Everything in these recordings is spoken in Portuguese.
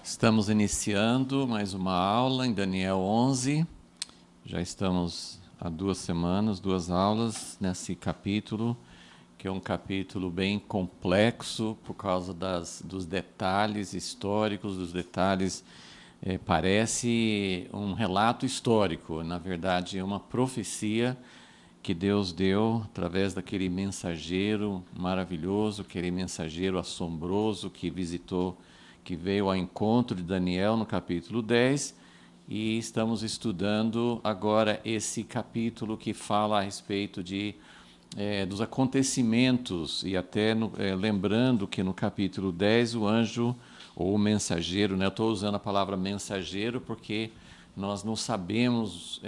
Estamos iniciando mais uma aula em Daniel 11. Já estamos há 2 semanas, 2 aulas nesse capítulo, que é um capítulo bem complexo por causa dos detalhes históricos, dos detalhes. Parece um relato histórico, na verdade é uma profecia que Deus deu através daquele mensageiro maravilhoso, aquele mensageiro assombroso que veio ao encontro de Daniel no capítulo 10, e estamos estudando agora esse capítulo que fala a respeito dos acontecimentos, e até lembrando que no capítulo 10 o anjo, ou o mensageiro, eu estou usando a palavra mensageiro porque nós não sabemos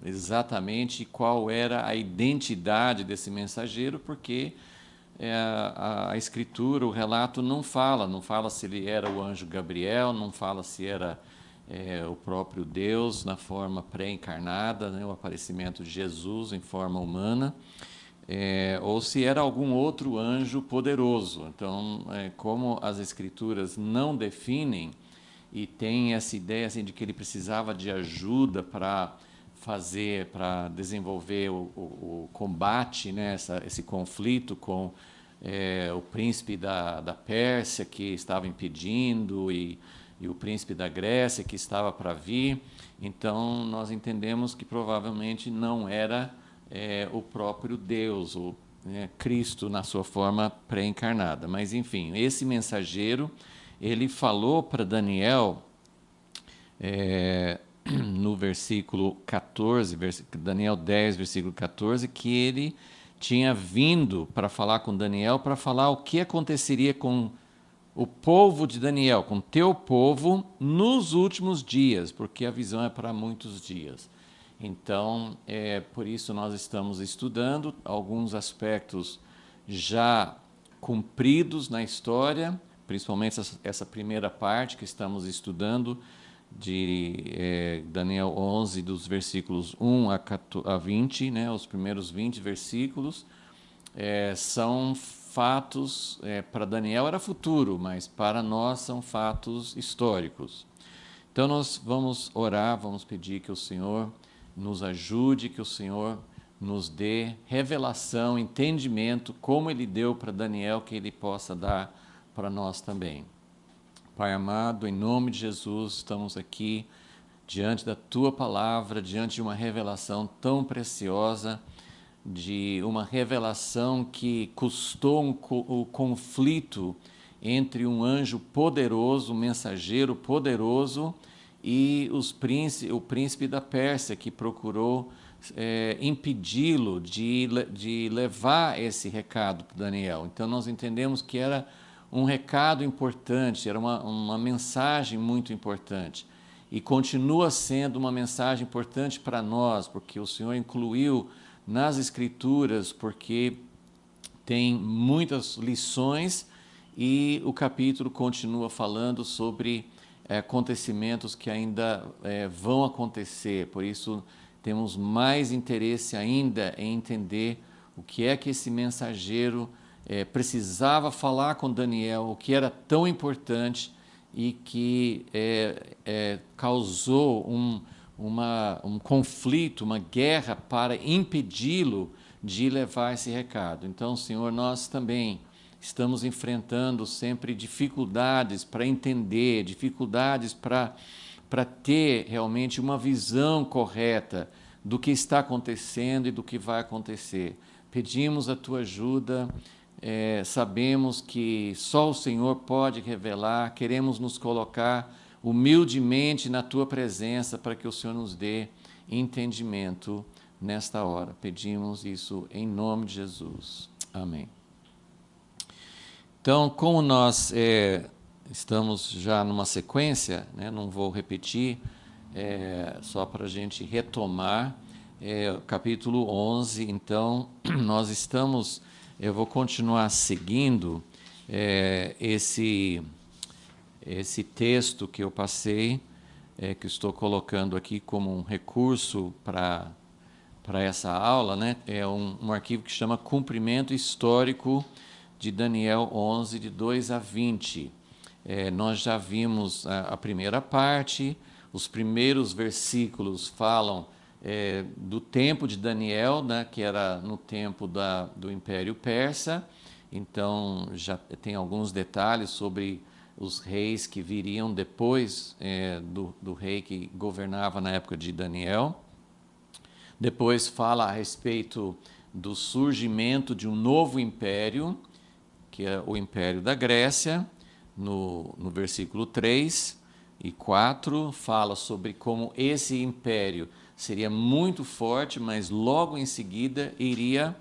exatamente qual era a identidade desse mensageiro, porque a Escritura, o relato não fala se ele era o anjo Gabriel, não fala se era o próprio Deus na forma pré-encarnada, o aparecimento de Jesus em forma humana, ou se era algum outro anjo poderoso. Então, como as Escrituras não definem, e tem essa ideia assim, de que ele precisava de ajuda para desenvolver o combate, esse conflito com o príncipe da Pérsia, que estava impedindo, e o príncipe da Grécia, que estava para vir. Então, nós entendemos que provavelmente não era o próprio Deus, ou Cristo na sua forma pré-encarnada. Mas, enfim, esse mensageiro, ele falou para Daniel, no versículo 14, Daniel 10, versículo 14, que ele tinha vindo para falar com Daniel, para falar o que aconteceria com o povo de Daniel, com teu povo, nos últimos dias, porque a visão é para muitos dias. Então, por isso nós estamos estudando alguns aspectos já cumpridos na história, principalmente essa primeira parte que estamos estudando, de Daniel 11, dos versículos 1 a 20, os primeiros 20 versículos, são fatos, para Daniel era futuro, mas para nós são fatos históricos. Então nós vamos orar, vamos pedir que o Senhor nos ajude, que o Senhor nos dê revelação, entendimento, como Ele deu para Daniel, que Ele possa dar para nós também. Pai amado, em nome de Jesus, estamos aqui diante da Tua Palavra, diante de uma revelação tão preciosa, de uma revelação que custou o conflito entre um anjo poderoso, um mensageiro poderoso, e o príncipe da Pérsia, que procurou impedi-lo de levar esse recado para Daniel. Então nós entendemos que era um recado importante, era uma mensagem muito importante, e continua sendo uma mensagem importante para nós, porque o Senhor incluiu nas Escrituras, porque tem muitas lições, e o capítulo continua falando sobre acontecimentos que ainda vão acontecer. Por isso temos mais interesse ainda em entender o que é que esse mensageiro precisava falar com Daniel, o que era tão importante e que causou um conflito, uma guerra para impedi-lo de levar esse recado. Então, Senhor, nós também estamos enfrentando sempre dificuldades para entender, dificuldades para ter realmente uma visão correta do que está acontecendo e do que vai acontecer. Pedimos a Tua ajuda. Sabemos que só o Senhor pode revelar, queremos nos colocar humildemente na Tua presença para que o Senhor nos dê entendimento nesta hora. Pedimos isso em nome de Jesus. Amém. Então, como nós estamos já numa sequência, não vou repetir, só para a gente retomar, capítulo 11, então, nós estamos... Eu vou continuar seguindo esse texto que eu passei, que estou colocando aqui como um recurso para essa aula, é um arquivo que chama Cumprimento Histórico de Daniel 11, de 2 a 20. Nós já vimos a primeira parte, os primeiros versículos falam do tempo de Daniel, né, que era no tempo do Império Persa. Então já tem alguns detalhes sobre os reis que viriam depois do rei que governava na época de Daniel. Depois fala a respeito do surgimento de um novo império, que é o Império da Grécia, no versículo 3 e 4, fala sobre como esse império seria muito forte, mas logo em seguida iria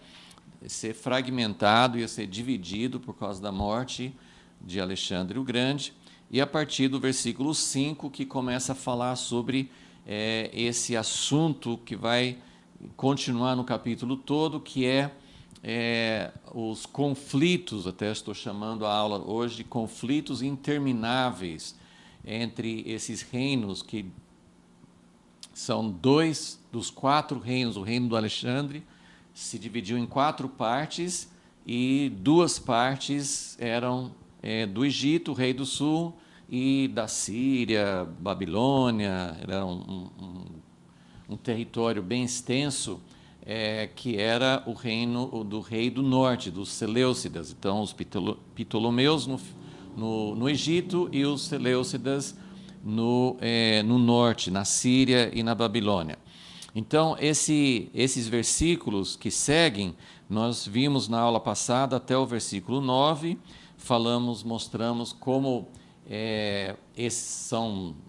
ser fragmentado, ia ser dividido por causa da morte de Alexandre o Grande. E a partir do versículo 5 que começa a falar sobre esse assunto que vai continuar no capítulo todo, que os conflitos, até estou chamando a aula hoje de conflitos intermináveis entre esses reinos, que são 2 dos 4 reinos. O reino do Alexandre se dividiu em 4 partes, e 2 partes eram do Egito, o rei do sul, e da Síria, Babilônia. Era um território bem extenso, que era o reino do rei do norte, dos Seleucidas. Então, os Ptolomeus no Egito e os Seleucidas no norte, na Síria e na Babilônia. Então, esses versículos que seguem, nós vimos na aula passada até o versículo 9, mostramos como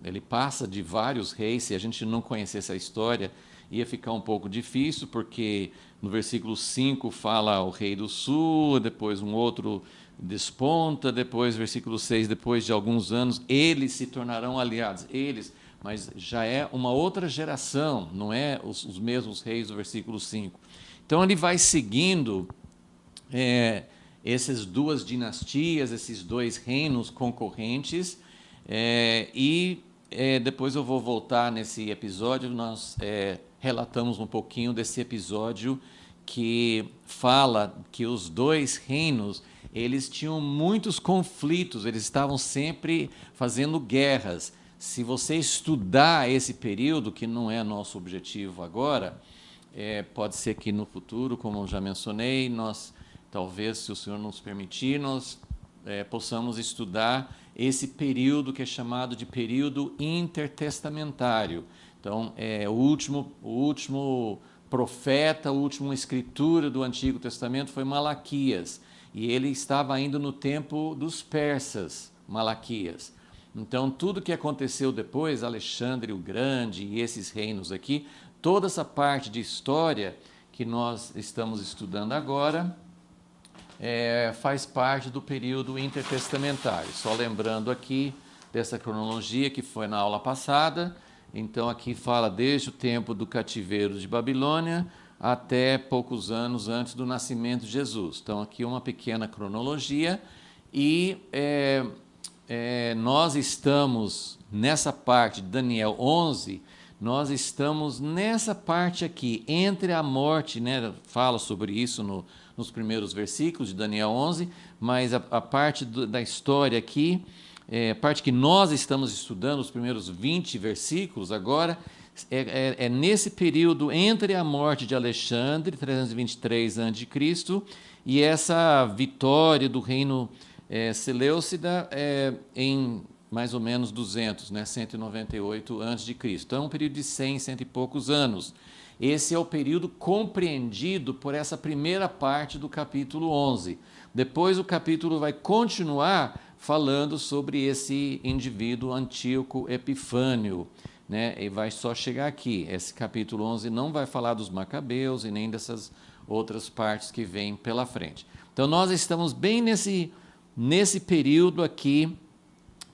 ele passa de vários reis. Se a gente não conhecesse a história, ia ficar um pouco difícil, porque no versículo 5 fala o rei do sul, depois um outro desponta, depois versículo 6, depois de alguns anos, eles se tornarão aliados. Mas já é uma outra geração, não é os mesmos reis do versículo 5. Então ele vai seguindo essas 2 dinastias, esses 2 reinos concorrentes, depois eu vou voltar nesse episódio. Nós relatamos um pouquinho desse episódio que fala que os 2 reinos, eles tinham muitos conflitos, eles estavam sempre fazendo guerras. Se você estudar esse período, que não é nosso objetivo agora, pode ser que no futuro, como eu já mencionei, talvez, se o Senhor nos permitir, nós possamos estudar esse período que é chamado de período intertestamentário. Então, o último profeta, a última escritura do Antigo Testamento foi Malaquias, e ele estava ainda no tempo dos persas, Malaquias. Então, tudo que aconteceu depois, Alexandre o Grande e esses reinos aqui, toda essa parte de história que nós estamos estudando agora, faz parte do período intertestamentário. Só lembrando aqui dessa cronologia que foi na aula passada. Então, aqui fala desde o tempo do cativeiro de Babilônia até poucos anos antes do nascimento de Jesus. Então, aqui uma pequena cronologia. E nós estamos nessa parte de Daniel 11, nós estamos nessa parte aqui, entre a morte, né? Fala sobre isso nos primeiros versículos de Daniel 11, mas a parte da história aqui, a parte que nós estamos estudando, os primeiros 20 versículos agora, nesse período entre a morte de Alexandre, 323 a.C., e essa vitória do reino Seleucida em mais ou menos 200, 198 a.C. Então, é um período de 100 e poucos anos. Esse é o período compreendido por essa primeira parte do capítulo 11. Depois o capítulo vai continuar falando sobre esse indivíduo Antíoco Epifânio, e vai só chegar aqui. Esse capítulo 11 não vai falar dos Macabeus e nem dessas outras partes que vêm pela frente. Então, nós estamos bem nesse período aqui,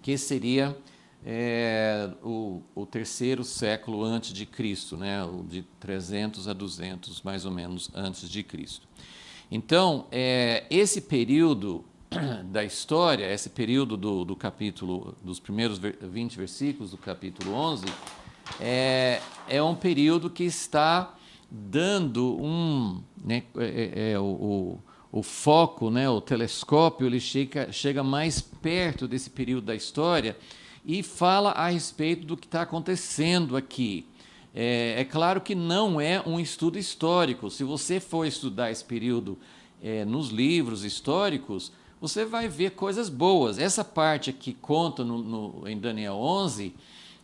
que seria o terceiro século antes de Cristo, o de 300 a 200, mais ou menos, antes de Cristo. Então, esse período da história, esse período do capítulo, dos primeiros 20 versículos do capítulo 11, é um período que está dando o foco, né, o telescópio, ele chega mais perto desse período da história e fala a respeito do que está acontecendo aqui. É claro que não é um estudo histórico. Se você for estudar esse período nos livros históricos, você vai ver coisas boas. Essa parte aqui conta em Daniel 11,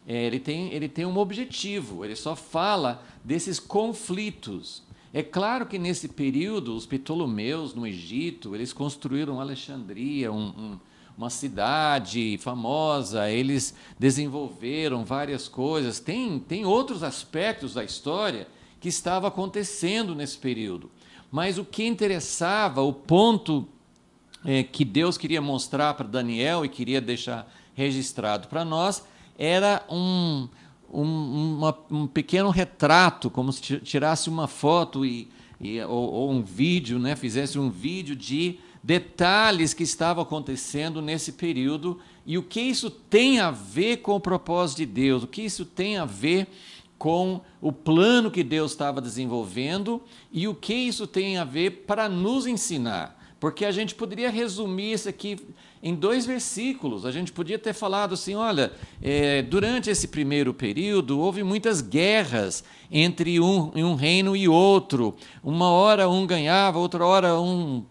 ele tem um objetivo, ele só fala desses conflitos. É claro que nesse período, os Ptolomeus no Egito, eles construíram Alexandria, uma cidade famosa, eles desenvolveram várias coisas. Tem outros aspectos da história que estava acontecendo nesse período. Mas o que interessava, o ponto que Deus queria mostrar para Daniel e queria deixar registrado para nós, era um pequeno retrato, como se tirasse uma foto ou um vídeo, né? Fizesse um vídeo de detalhes que estavam acontecendo nesse período e o que isso tem a ver com o propósito de Deus, o que isso tem a ver com o plano que Deus estava desenvolvendo e o que isso tem a ver para nos ensinar. Porque a gente poderia resumir isso aqui em 2 versículos. A gente podia ter falado assim, olha, durante esse primeiro período houve muitas guerras entre um reino e outro. Uma hora um ganhava, outra hora o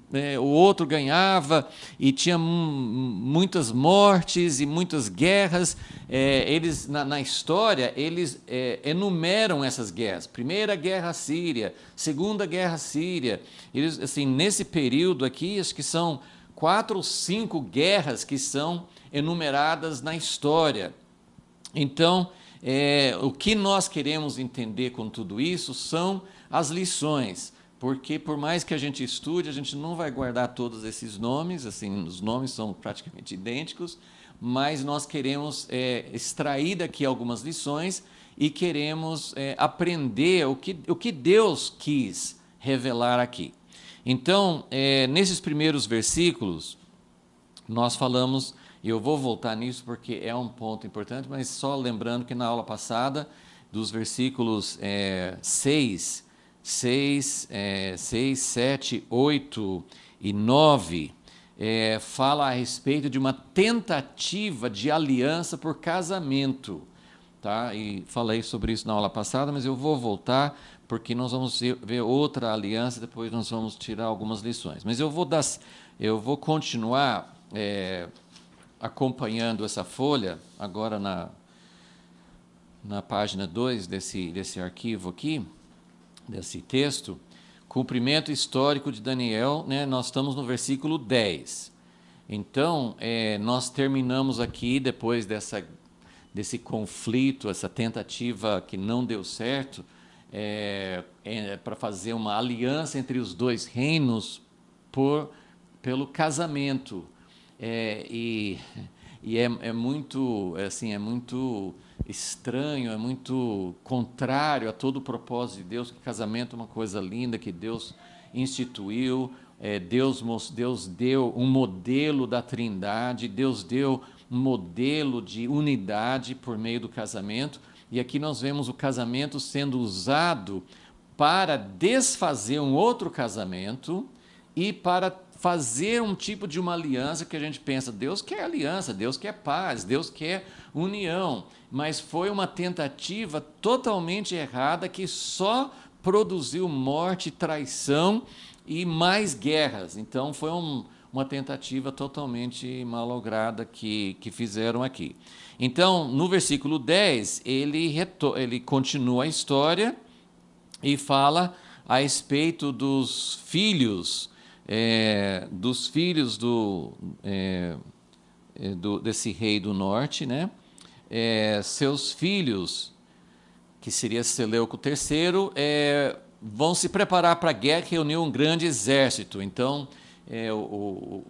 outro ganhava, e tinha muitas mortes e muitas guerras. Eles na história, eles enumeram essas guerras. Primeira Guerra Síria, Segunda Guerra Síria. Eles, assim, nesse período aqui, acho que são 4 ou 5 guerras que são enumeradas na história. Então, o que nós queremos entender com tudo isso são as lições, porque por mais que a gente estude, a gente não vai guardar todos esses nomes, assim, os nomes são praticamente idênticos, mas nós queremos extrair daqui algumas lições e queremos aprender o que Deus quis revelar aqui. Então, nesses primeiros versículos, nós falamos, e eu vou voltar nisso porque é um ponto importante, mas só lembrando que na aula passada, dos versículos 6, 7, 8 e 9, fala a respeito de uma tentativa de aliança por casamento. Tá? E falei sobre isso na aula passada, mas eu vou voltar porque nós vamos ver outra aliança, depois nós vamos tirar algumas lições. Mas eu vou continuar acompanhando essa folha, agora na página 2 desse arquivo aqui, desse texto, cumprimento histórico de Daniel, né? Nós estamos no versículo 10. Então, nós terminamos aqui, depois desse conflito, essa tentativa que não deu certo, para fazer uma aliança entre os 2 reinos pelo casamento. E é muito, assim, é muito estranho, é muito contrário a todo o propósito de Deus, que casamento é uma coisa linda que Deus instituiu. Deus deu um modelo da Trindade, Deus deu um modelo de unidade por meio do casamento, e aqui nós vemos o casamento sendo usado para desfazer um outro casamento e para fazer um tipo de uma aliança que a gente pensa, Deus quer aliança, Deus quer paz, Deus quer união, mas foi uma tentativa totalmente errada que só produziu morte, traição e mais guerras. Então foi uma tentativa totalmente malograda que fizeram aqui. Então, no versículo 10, ele continua a história e fala a respeito dos filhos desse rei do norte, né? Seus filhos, que seria Seleuco III, vão se preparar para a guerra e reunir um grande exército. Então,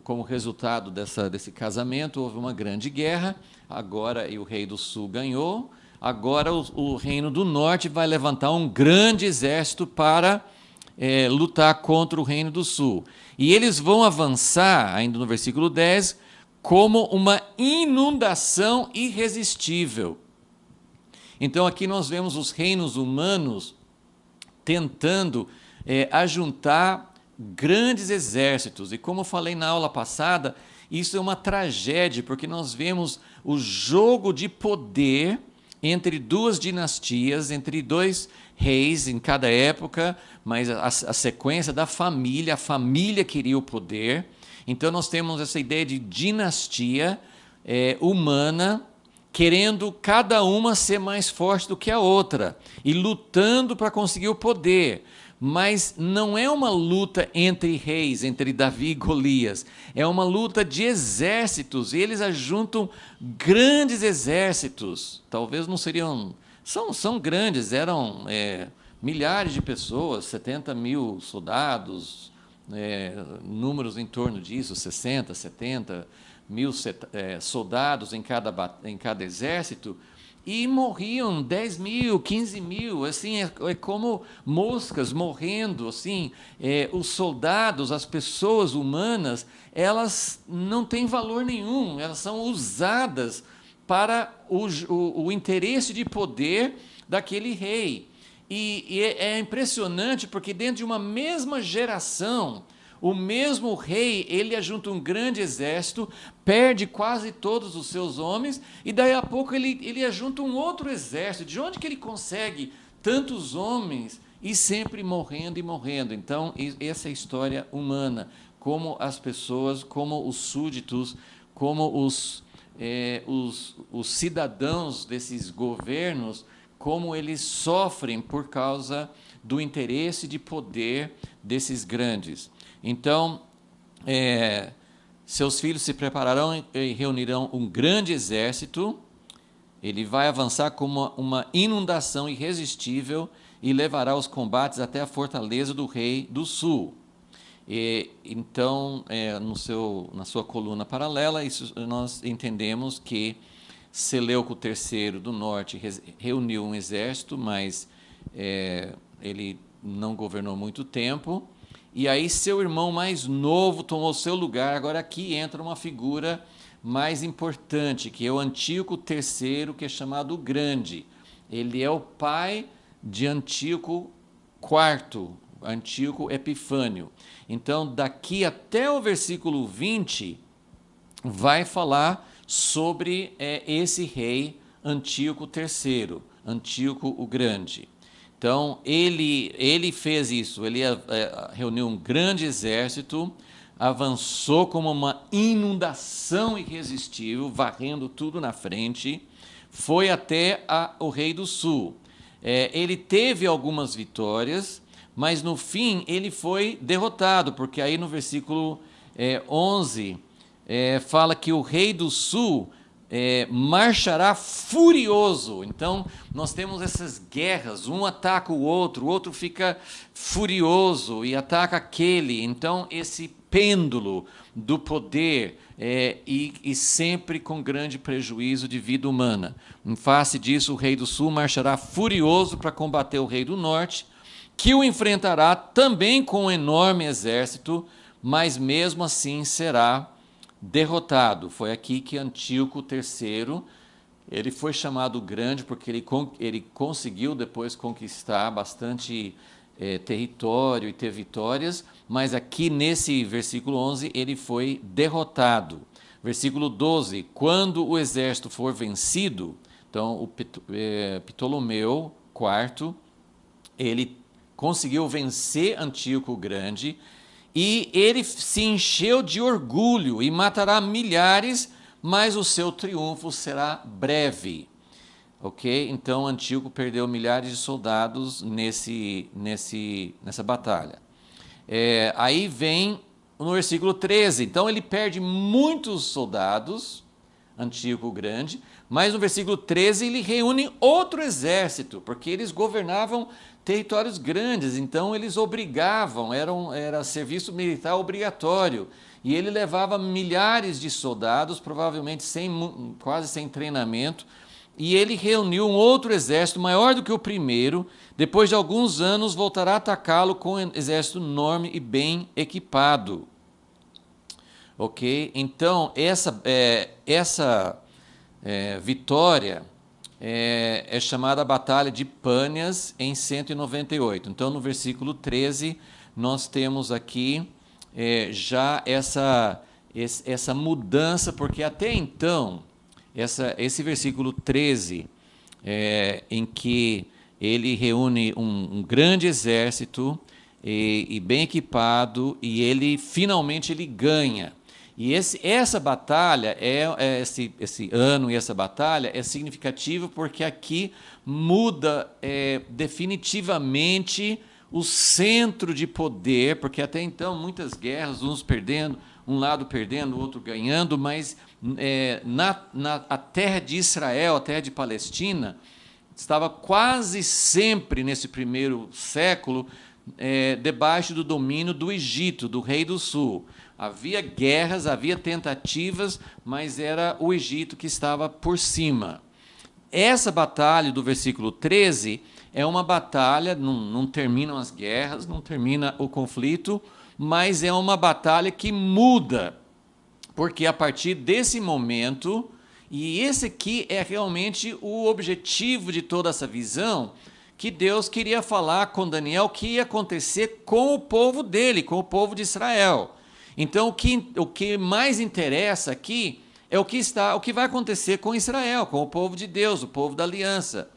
como resultado desse casamento, houve uma grande guerra, agora e o rei do sul ganhou, agora o reino do norte vai levantar um grande exército para lutar contra o reino do sul. E eles vão avançar, ainda no versículo 10, como uma inundação irresistível. Então aqui nós vemos os reinos humanos tentando ajuntar grandes exércitos. E como eu falei na aula passada, isso é uma tragédia, porque nós vemos o jogo de poder entre duas dinastias, entre dois reis em cada época, mas a sequência da família, a família queria o poder. Então nós temos essa ideia de dinastia humana, querendo cada uma ser mais forte do que a outra e lutando para conseguir o poder. Mas não é uma luta entre reis, entre Davi e Golias. É uma luta de exércitos. E eles ajuntam grandes exércitos. Talvez não seriam... São grandes, eram milhares de pessoas, 70 mil soldados, números em torno disso, 60, 70 mil soldados em cada exército. E morriam 10 mil, 15 mil, assim, é como moscas morrendo, assim. Os soldados, as pessoas humanas, elas não têm valor nenhum, elas são usadas para o interesse de poder daquele rei. E é impressionante porque dentro de uma mesma geração, o mesmo rei, ele ajunta um grande exército, perde quase todos os seus homens, e daí a pouco ele ajunta um outro exército. De onde que ele consegue tantos homens e sempre morrendo e morrendo? Então, essa é a história humana, como as pessoas, como os súditos, como os cidadãos desses governos, como eles sofrem por causa do interesse de poder desses grandes. Então, seus filhos se prepararão e reunirão um grande exército. Ele vai avançar como uma inundação irresistível e levará os combates até a fortaleza do rei do sul. Então, na sua coluna paralela, nós entendemos que Seleuco III do norte reuniu um exército, mas ele não governou muito tempo. E aí seu irmão mais novo tomou seu lugar. Agora aqui entra uma figura mais importante, que é o Antíoco III, que é chamado o Grande. Ele é o pai de Antíoco IV, Antíoco Epifânio. Então, daqui até o versículo 20, vai falar sobre esse rei Antíoco III, Antíoco o Grande. Então, ele fez isso, ele reuniu um grande exército, avançou como uma inundação irresistível, varrendo tudo na frente, foi até o rei do sul. Ele teve algumas vitórias, mas no fim ele foi derrotado, porque aí no versículo 11 fala que o rei do sul marchará furioso. Então, nós temos essas guerras, um ataca o outro fica furioso e ataca aquele. Então, esse pêndulo do poder e sempre com grande prejuízo de vida humana. Em face disso, o rei do sul marchará furioso para combater o rei do norte, que o enfrentará também com um enorme exército, mas mesmo assim será derrotado. Foi aqui que Antíoco III, ele foi chamado grande porque ele conseguiu depois conquistar bastante território e ter vitórias, mas aqui nesse versículo 11 ele foi derrotado. Versículo 12, quando o exército for vencido, então o Ptolomeu IV, ele conseguiu vencer Antíoco o Grande, e ele se encheu de orgulho e matará milhares, mas o seu triunfo será breve. Ok? Então Antíoco perdeu milhares de soldados nessa batalha. Aí vem no versículo 13. Então ele perde muitos soldados, Antíoco o Grande, mas no versículo 13 ele reúne outro exército, porque eles governavam territórios grandes, então eles obrigavam, era serviço militar obrigatório, e ele levava milhares de soldados, provavelmente quase sem treinamento, e ele reuniu um outro exército maior do que o primeiro. Depois de alguns anos voltará a atacá-lo com um exército enorme e bem equipado. Ok? Então essa vitória é chamada a Batalha de Pânias em 198. Então, no versículo 13, nós temos aqui já essa mudança, porque até então, esse versículo 13, em que ele reúne um grande exército e bem equipado, e ele finalmente ele ganha. E essa batalha, esse ano e essa batalha é significativa porque aqui muda definitivamente o centro de poder, porque até então muitas guerras, uns perdendo, um lado perdendo, o outro ganhando, mas a terra de Israel, a terra de Palestina, estava quase sempre, nesse primeiro século, debaixo do domínio do Egito, do rei do sul. Havia guerras, havia tentativas, mas era o Egito que estava por cima. Essa batalha do versículo 13 é uma batalha, não terminam as guerras, não termina o conflito, mas é uma batalha que muda, porque a partir desse momento, e esse aqui é realmente o objetivo de toda essa visão, que Deus queria falar com Daniel que ia acontecer com o povo dele, com o povo de Israel. Então, o que mais interessa aqui é o que vai acontecer com Israel, com o povo de Deus, o povo da aliança.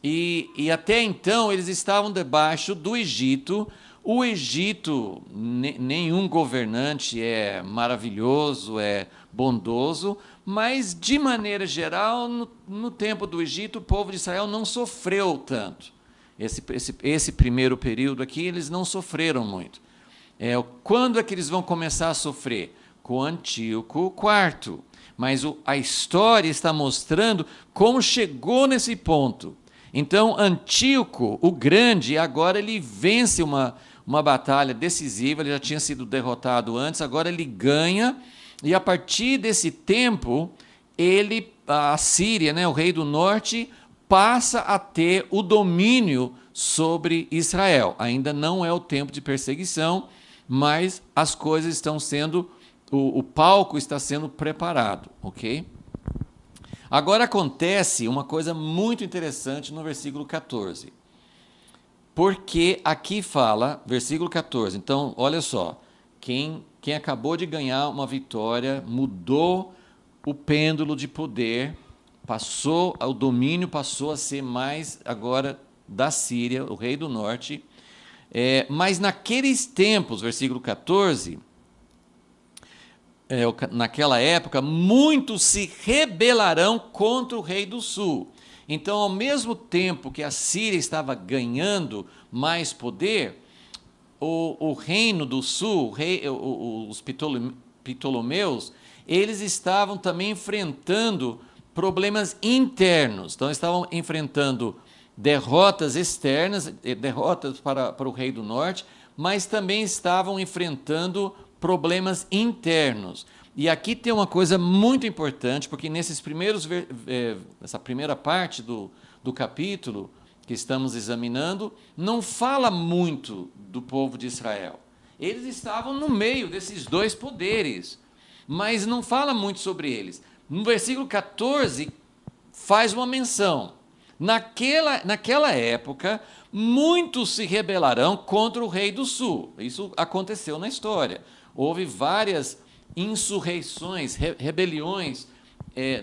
E até então eles estavam debaixo do Egito. O Egito, nenhum governante é maravilhoso, é bondoso, mas de maneira geral, no tempo do Egito, o povo de Israel não sofreu tanto. Esse primeiro período aqui, eles não sofreram muito. Quando é que eles vão começar a sofrer? Com Antíoco IV. Mas a história está mostrando como chegou nesse ponto. Então, Antíoco, o Grande, agora ele vence uma batalha decisiva, ele já tinha sido derrotado antes, agora ele ganha, e a partir desse tempo, a Síria, né, o rei do norte, passa a ter o domínio sobre Israel. Ainda não é o tempo de perseguição, mas as coisas estão sendo, o palco está sendo preparado, ok? Agora acontece uma coisa muito interessante no versículo 14. Porque aqui fala, versículo 14, então, olha só, quem acabou de ganhar uma vitória, mudou o pêndulo de poder, o domínio passou a ser mais agora da Síria, o rei do norte, mas naqueles tempos, versículo 14, naquela época, muitos se rebelarão contra o rei do sul. Então, ao mesmo tempo que a Síria estava ganhando mais poder, o reino do sul, os Ptolomeus, eles estavam também enfrentando problemas internos. Então, estavam enfrentando derrotas externas, derrotas para o rei do norte, mas também estavam enfrentando problemas internos. E aqui tem uma coisa muito importante, porque nessa primeira parte do capítulo que estamos examinando, não fala muito do povo de Israel. Eles estavam no meio desses dois poderes, mas não fala muito sobre eles. No versículo 14, faz uma menção. Naquela época, muitos se rebelarão contra o rei do sul. Isso aconteceu na história. Houve várias insurreições, rebeliões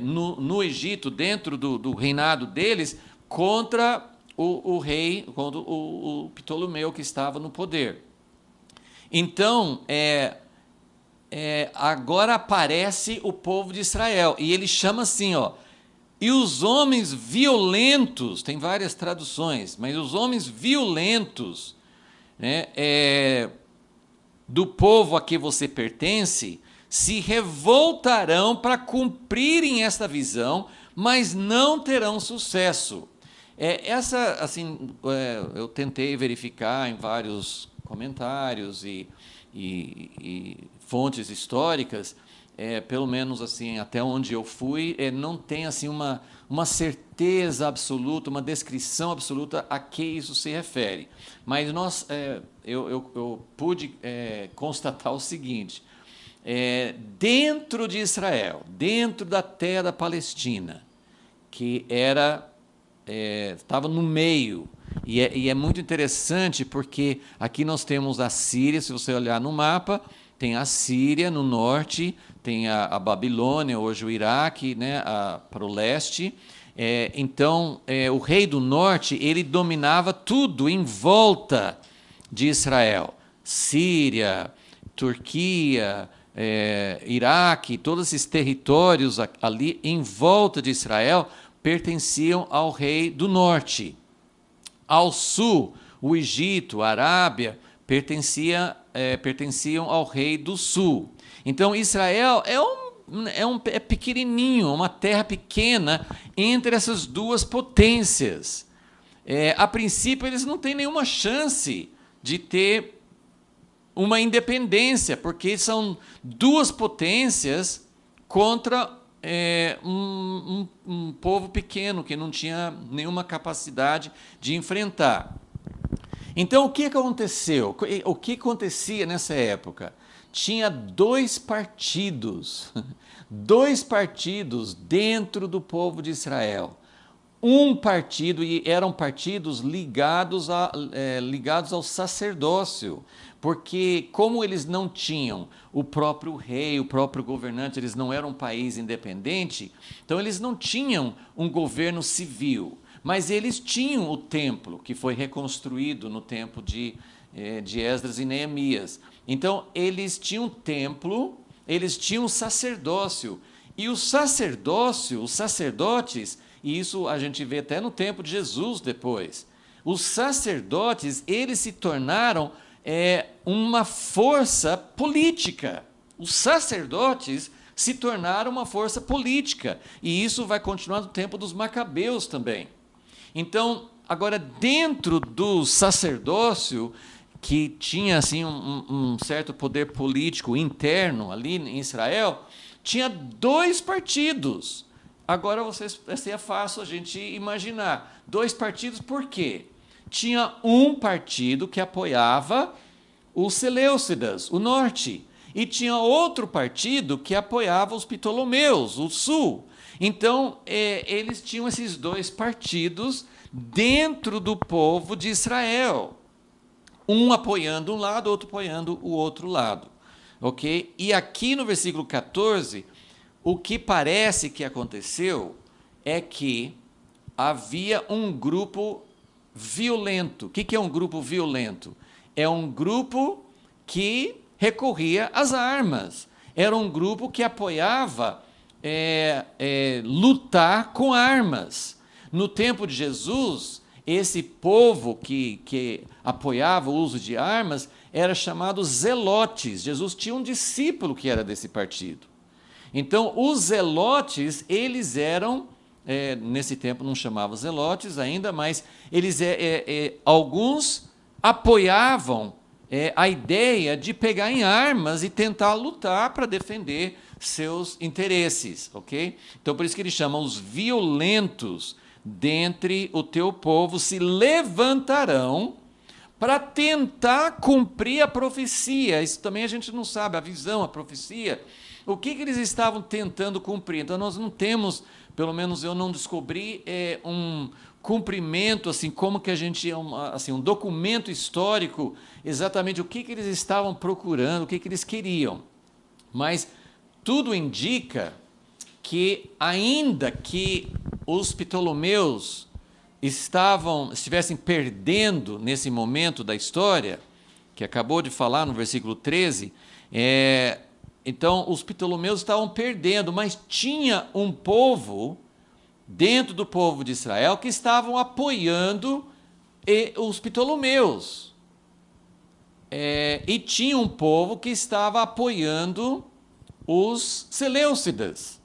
no Egito, dentro do reinado deles, contra o rei, contra o Ptolomeu que estava no poder. Então, agora aparece o povo de Israel, e ele chama assim, e os homens violentos, tem várias traduções, mas os homens violentos, né, do povo a que você pertence, se revoltarão para cumprirem esta visão, mas não terão sucesso. Eu tentei verificar em vários comentários e fontes históricas, pelo menos assim, até onde eu fui, não tem assim uma certeza absoluta, uma descrição absoluta a que isso se refere. Mas eu pude constatar o seguinte: dentro de Israel, dentro da terra da Palestina, que estava no meio, E é muito interessante porque aqui nós temos a Síria, se você olhar no mapa, tem a Síria no norte, tem a Babilônia, hoje o Iraque, né, para o leste. Então, o rei do norte, ele dominava tudo em volta de Israel. Síria, Turquia, Iraque, todos esses territórios ali em volta de Israel pertenciam ao rei do norte. Ao sul, o Egito, a Arábia, pertenciam ao rei do sul. Então, Israel é pequenininho, uma terra pequena entre essas duas potências. A princípio, eles não têm nenhuma chance de ter uma independência, porque são duas potências contra um povo pequeno que não tinha nenhuma capacidade de enfrentar. Então, o que aconteceu? O que acontecia nessa época? Tinha dois partidos dentro do povo de Israel. Um partido, e eram partidos ligados ao sacerdócio, porque como eles não tinham o próprio rei, o próprio governante, eles não eram um país independente, então eles não tinham um governo civil, mas eles tinham o templo, que foi reconstruído no tempo de Esdras e Neemias. Então eles tinham templo, eles tinham sacerdócio, e o sacerdócio, os sacerdotes, e isso a gente vê até no tempo de Jesus depois. Os sacerdotes, eles se tornaram uma força política. Os sacerdotes se tornaram uma força política. E isso vai continuar no tempo dos Macabeus também. Então, agora, dentro do sacerdócio, que tinha assim, um certo poder político interno ali em Israel, tinha dois partidos. Agora é fácil a gente imaginar. Dois partidos por quê? Tinha um partido que apoiava os Seleucidas, o norte, e tinha outro partido que apoiava os Ptolomeus, o sul. Então, eles tinham esses dois partidos dentro do povo de Israel. Um apoiando um lado, outro apoiando o outro lado. Ok? E aqui no versículo 14... o que parece que aconteceu é que havia um grupo violento. O que é um grupo violento? É um grupo que recorria às armas. Era um grupo que apoiava lutar com armas. No tempo de Jesus, esse povo que apoiava o uso de armas era chamado zelotes. Jesus tinha um discípulo que era desse partido. Então, os zelotes, eles eram, nesse tempo não chamavam zelotes ainda, mas eles, alguns apoiavam a ideia de pegar em armas e tentar lutar para defender seus interesses, ok? Então, por isso que eles chamam os violentos dentre o teu povo se levantarão para tentar cumprir a profecia. Isso também a gente não sabe, a visão, a profecia. O que eles estavam tentando cumprir? Então, nós não temos, pelo menos eu não descobri, um cumprimento, assim, como que a gente, assim, um documento histórico, exatamente o que eles estavam procurando, o que eles queriam. Mas tudo indica que, ainda que os Ptolomeus estivessem perdendo nesse momento da história, que acabou de falar no versículo 13, então, os Ptolomeus estavam perdendo, mas tinha um povo, dentro do povo de Israel, que estavam apoiando os Ptolomeus. E tinha um povo que estava apoiando os Seleucidas.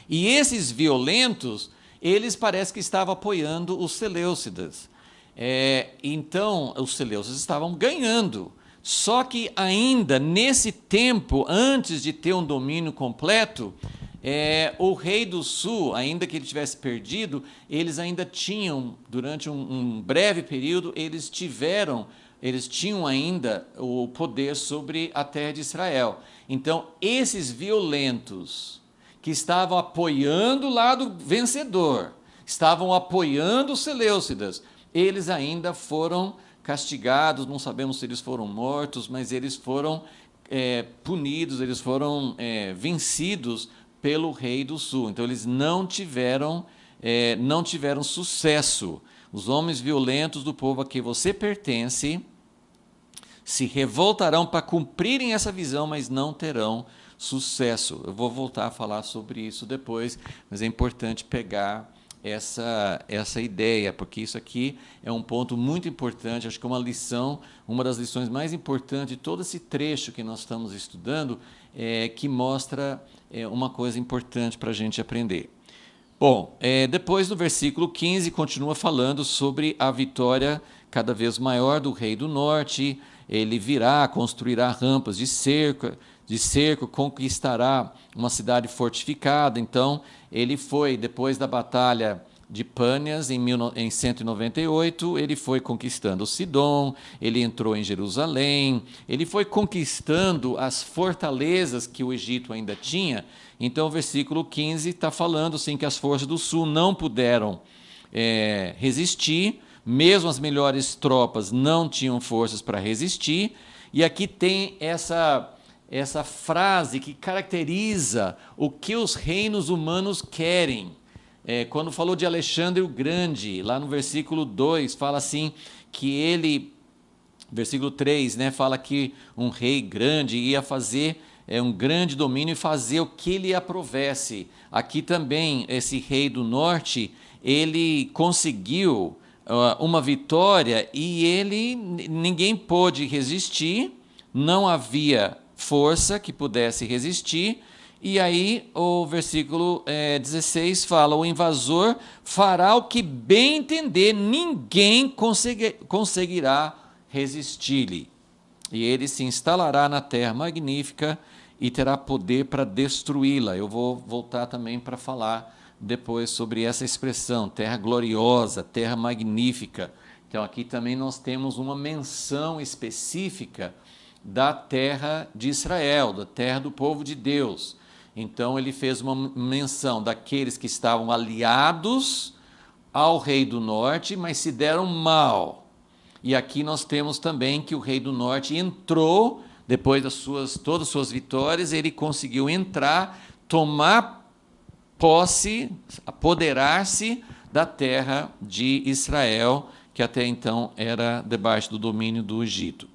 E esses violentos, eles parece que estavam apoiando os Seleucidas. Então, os Seleucidas estavam ganhando. Só que ainda nesse tempo, antes de ter um domínio completo, o rei do sul, ainda que ele tivesse perdido, eles ainda tinham, durante um breve período, eles tinham ainda o poder sobre a terra de Israel. Então, esses violentos que estavam apoiando o lado vencedor, estavam apoiando os Seleucidas, eles ainda foram castigados, não sabemos se eles foram mortos, mas eles foram punidos, eles foram vencidos pelo rei do sul. Então eles não tiveram sucesso. Os homens violentos do povo a que você pertence se revoltarão para cumprirem essa visão, mas não terão sucesso. Eu vou voltar a falar sobre isso depois, mas é importante pegar essa ideia, porque isso aqui é um ponto muito importante, acho que é uma das lições mais importantes de todo esse trecho que nós estamos estudando, que mostra uma coisa importante para a gente aprender. Bom, depois no versículo 15 continua falando sobre a vitória cada vez maior do rei do norte. Ele virá, construirá rampas de cerco, conquistará uma cidade fortificada. Então, ele foi, depois da batalha de Pânias, em 198, ele foi conquistando Sidom, ele entrou em Jerusalém, ele foi conquistando as fortalezas que o Egito ainda tinha. Então, o versículo 15 está falando assim, que as forças do sul não puderam resistir, mesmo as melhores tropas não tinham forças para resistir. E aqui tem essa frase que caracteriza o que os reinos humanos querem. Quando falou de Alexandre o Grande, lá no versículo 2, fala assim, que ele, versículo 3, né, fala que um rei grande ia fazer um grande domínio e fazer o que lhe aprovesse. Aqui também, esse rei do norte, ele conseguiu uma vitória e ninguém pôde resistir, não havia força que pudesse resistir. E aí o versículo 16 fala, o invasor fará o que bem entender, ninguém conseguirá resistir-lhe. E ele se instalará na terra magnífica e terá poder para destruí-la. Eu vou voltar também para falar depois sobre essa expressão, terra gloriosa, terra magnífica. Então aqui também nós temos uma menção específica da terra de Israel, da terra do povo de Deus. Então ele fez uma menção daqueles que estavam aliados ao rei do norte, mas se deram mal. E aqui nós temos também que o rei do norte entrou, depois todas as suas vitórias, ele conseguiu entrar, tomar posse, apoderar-se da terra de Israel, que até então era debaixo do domínio do Egito.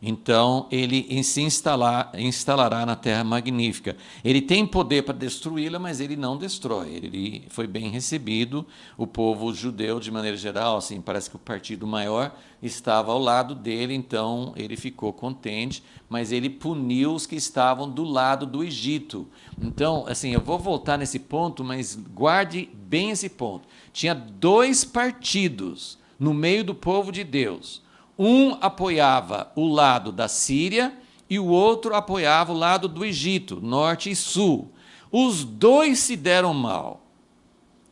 Então, ele se instalará na terra magnífica. Ele tem poder para destruí-la, mas ele não destrói. Ele foi bem recebido. O povo judeu, de maneira geral, assim, parece que o partido maior estava ao lado dele, então ele ficou contente, mas ele puniu os que estavam do lado do Egito. Então, assim, eu vou voltar nesse ponto, mas guarde bem esse ponto. Tinha dois partidos no meio do povo de Deus. Um apoiava o lado da Síria e o outro apoiava o lado do Egito, norte e sul. Os dois se deram mal.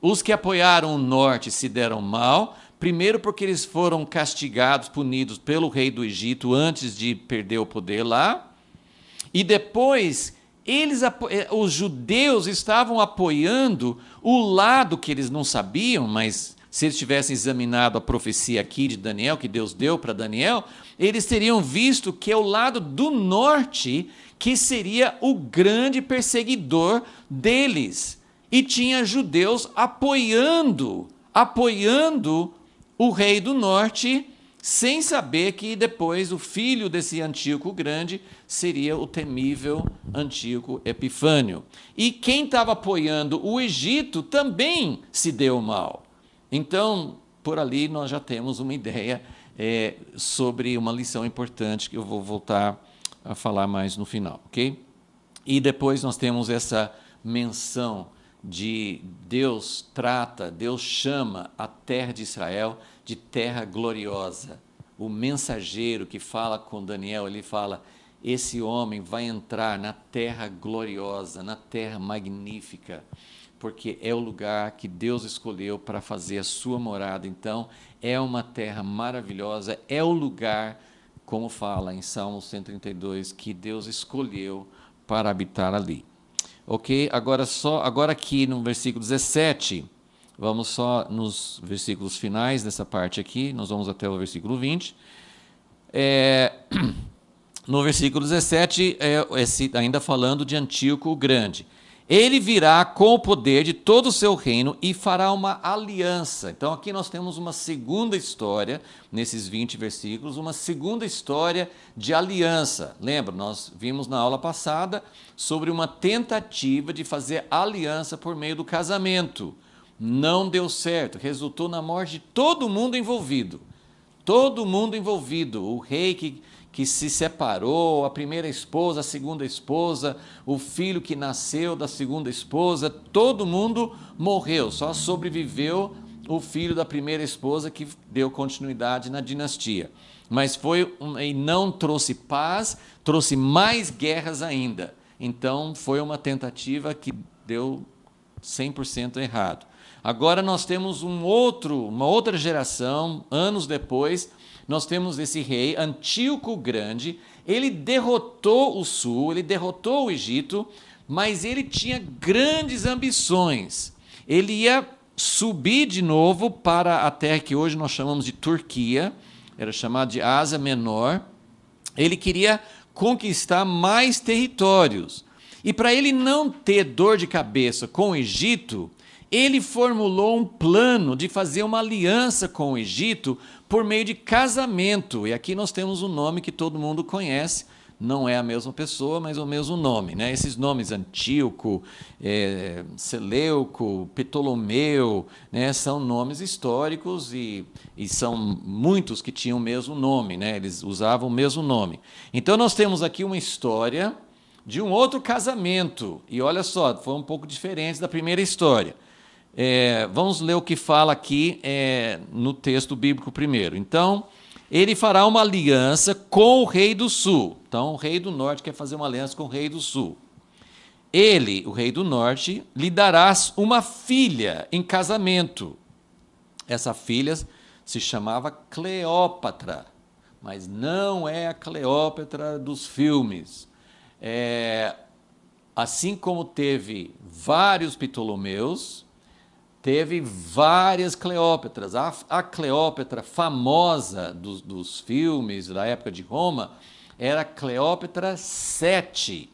Os que apoiaram o norte se deram mal, primeiro porque eles foram castigados, punidos pelo rei do Egito antes de perder o poder lá, e depois os judeus estavam apoiando o lado que eles não sabiam, mas se eles tivessem examinado a profecia aqui de Daniel, que Deus deu para Daniel, eles teriam visto que é o lado do norte que seria o grande perseguidor deles. E tinha judeus apoiando o rei do norte, sem saber que depois o filho desse Antíoco Grande seria o temível Antíoco Epifânio. E quem estava apoiando o Egito também se deu mal. Então, por ali nós já temos uma ideia sobre uma lição importante que eu vou voltar a falar mais no final, ok? E depois nós temos essa menção de Deus chama a terra de Israel de terra gloriosa. O mensageiro que fala com Daniel, ele fala, esse homem vai entrar na terra gloriosa, na terra magnífica, porque é o lugar que Deus escolheu para fazer a sua morada. Então, é uma terra maravilhosa, é o lugar, como fala em Salmo 132, que Deus escolheu para habitar ali. Ok? Agora aqui no versículo 17, Vamos só nos versículos finais dessa parte aqui, nós vamos até o versículo 20. No versículo 17, ainda falando de Antíoco o Grande. Ele virá com o poder de todo o seu reino e fará uma aliança. Então aqui nós temos uma segunda história, nesses 20 versículos, uma segunda história de aliança. Lembra, nós vimos na aula passada sobre uma tentativa de fazer aliança por meio do casamento. Não deu certo, resultou na morte de todo mundo envolvido. Todo mundo envolvido. O rei que se separou, a primeira esposa, a segunda esposa, o filho que nasceu da segunda esposa, todo mundo morreu, só sobreviveu o filho da primeira esposa que deu continuidade na dinastia. Mas e não trouxe paz, trouxe mais guerras ainda. Então foi uma tentativa que deu 100% errado. Agora nós temos uma outra geração, anos depois, nós temos esse rei, Antíoco o Grande. Ele derrotou o sul, ele derrotou o Egito, mas ele tinha grandes ambições. Ele ia subir de novo para a terra que hoje nós chamamos de Turquia, era chamada de Ásia Menor. Ele queria conquistar mais territórios. E para ele não ter dor de cabeça com o Egito, ele formulou um plano de fazer uma aliança com o Egito por meio de casamento. E aqui nós temos um nome que todo mundo conhece, não é a mesma pessoa, mas o mesmo nome, né? Esses nomes, Antíoco, Seleuco, Ptolomeu, né? São nomes históricos e são muitos que tinham o mesmo nome, né? Eles usavam o mesmo nome. Então nós temos aqui uma história de um outro casamento. E olha só, foi um pouco diferente da primeira história. Vamos ler o que fala aqui no texto bíblico primeiro. Então, ele fará uma aliança com o rei do sul. Então, o rei do norte quer fazer uma aliança com o rei do sul. Ele, o rei do norte, lhe dará uma filha em casamento. Essa filha se chamava Cleópatra, mas não é a Cleópatra dos filmes. Assim como teve vários Ptolomeus, teve várias Cleópatras. A Cleópatra famosa dos filmes da época de Roma era Cleópatra VII,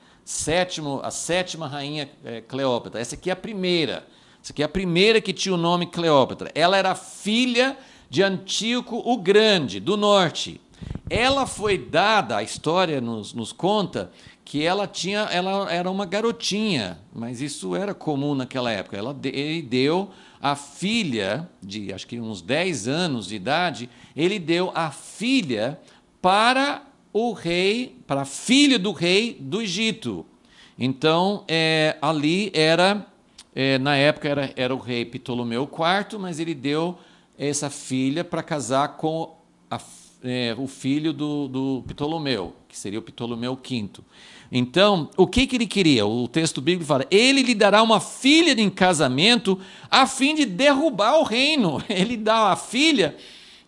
a sétima rainha Cleópatra. Essa aqui é a primeira. Essa aqui é a primeira que tinha o nome Cleópatra. Ela era filha de Antíoco o Grande, do norte. Ela foi dada, a história nos conta, que ela era uma garotinha, mas isso era comum naquela época. Ele deu a filha, de acho que uns 10 anos de idade, ele deu a filha para o rei, para a filha do rei do Egito. Então, ali na época era o rei Ptolomeu IV, mas ele deu essa filha para casar com o filho do Ptolomeu, que seria o Ptolomeu V. Então, o que ele queria? O texto bíblico fala, ele lhe dará uma filha em casamento a fim de derrubar o reino. Ele dá a filha